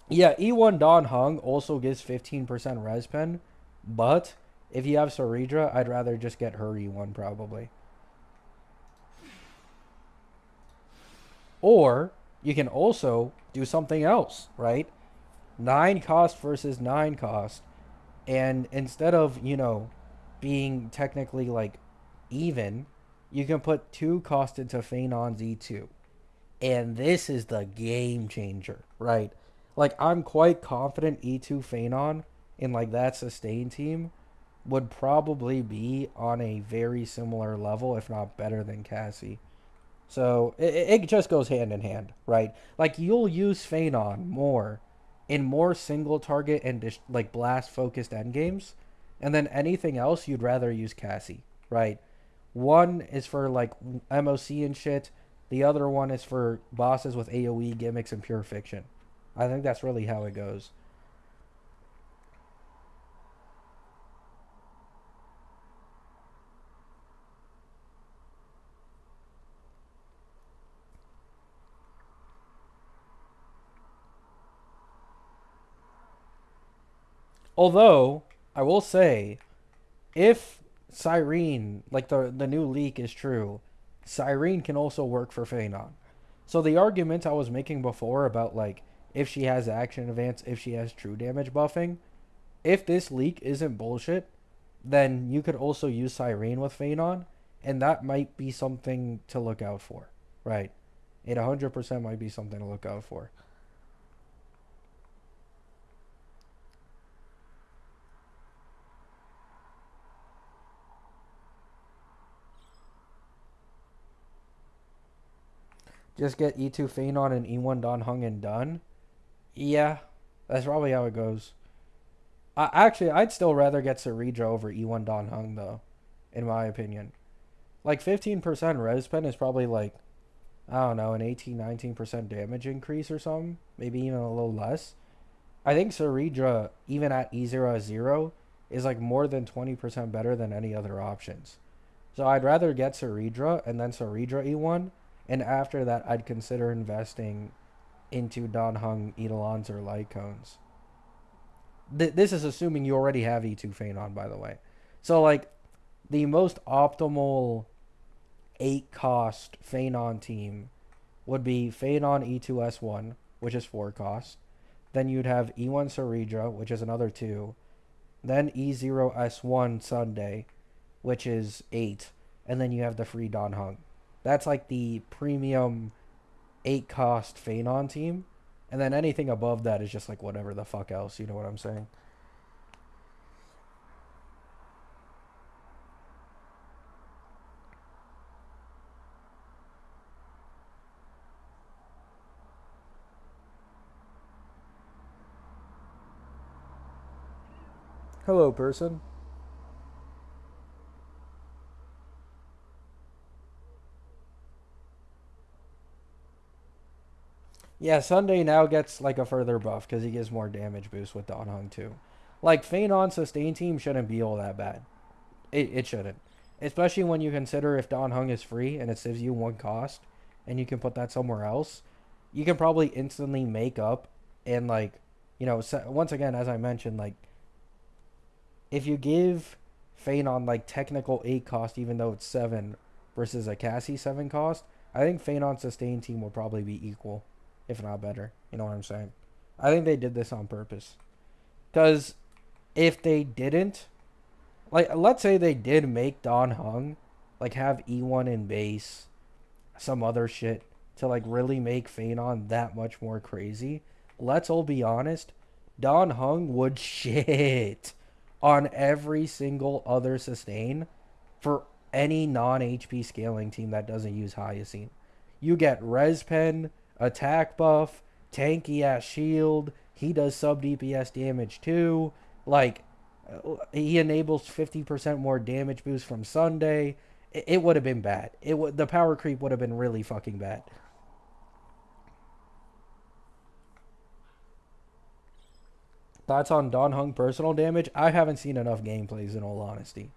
S1: Yeah, E1 Don Hung also gives 15% res pen, but if you have Saridra, I'd rather just get her E1 probably. Or you can also do something else, right? 9 cost versus 9 cost. And instead of, being technically like even, you can put 2 cost into Phanon's E2. And this is the game changer, right? Like, I'm quite confident E2 Phanon in like that sustain team would probably be on a very similar level, if not better than Cassie. So it just goes hand in hand, right? Like, you'll use Phanon more in more single target and like blast focused endgames, and then anything else you'd rather use Cassie, right? One is for like MOC and shit. The other one is for bosses with AoE gimmicks and pure fiction. I think that's really how it goes. Although, I will say, if Sirene, like the new leak is true, Sirene can also work for Phanon. So the argument I was making before about like if she has action advance, if she has true damage buffing, if this leak isn't bullshit, then you could also use Sirene with Phanon, and that might be something to look out for, right? It 100% might be something to look out for. Just get E2 Phanon and E1 Don Hung and done. Yeah, that's probably how it goes. Actually, I'd still rather get Saridra over E1 Don Hung, though, in my opinion. Like 15% res pen is probably like, I don't know, an 18, 19% damage increase or something. Maybe even a little less. I think Saridra, even at E0 is like more than 20% better than any other options. So I'd rather get Saridra and then Saridra E1. And after that, I'd consider investing into Don Hung, Eidolons, or Light Cones. This is assuming you already have E2 Phanon, by the way. So, like, the most optimal 8 cost Phanon team would be Phanon E2S1, which is 4 cost. Then you'd have E1 Saridra, which is another 2. Then E0S1 Sunday, which is 8. And then you have the free Don Hung. That's like the premium 8 cost Phanon team. And then anything above that is just like whatever the fuck else, you know what I'm saying? Hello, person. Yeah, Sunday now gets like a further buff because he gives more damage boost with Don Hung too. Like Phanon sustain team shouldn't be all that bad. It shouldn't. Especially when you consider if Don Hung is free and it saves you 1 cost and you can put that somewhere else, you can probably instantly make up and like, once again, as I mentioned, like if you give Phanon like technical 8 cost even though it's 7 versus a Cassie 7 cost, I think Phanon sustain team will probably be equal, if not better. You know what I'm saying? I think they did this on purpose. Because if they didn't, like, let's say they did make Don Hung, like, have E1 in base, some other shit, to, like, really make Phanon that much more crazy. Let's all be honest, Don Hung would shit on every single other sustain for any non-HP scaling team that doesn't use Hyacine. You get Res Pen, attack buff, tanky ass shield, he does sub DPS damage too. Like, he enables 50% more damage boost from Sunday. It would have been bad. The power creep would have been really fucking bad. Thoughts on Don Hung personal damage? I haven't seen enough gameplays in all honesty.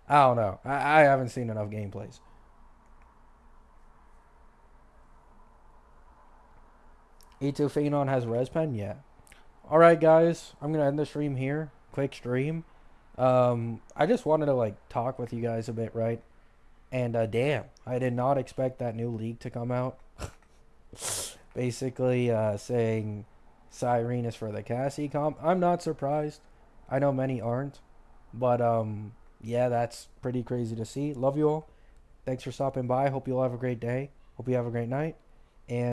S1: I don't know. I haven't seen enough gameplays. E2 Phanon has res pen? Yeah. Alright guys, I'm gonna end the stream here. Quick stream. I just wanted to like talk with you guys a bit, right? And damn, I did not expect that new leak to come out. Basically saying Sirene is for the Cassie comp. I'm not surprised. I know many aren't. But yeah, that's pretty crazy to see. Love you all. Thanks for stopping by. Hope you all have a great day. Hope you have a great night. And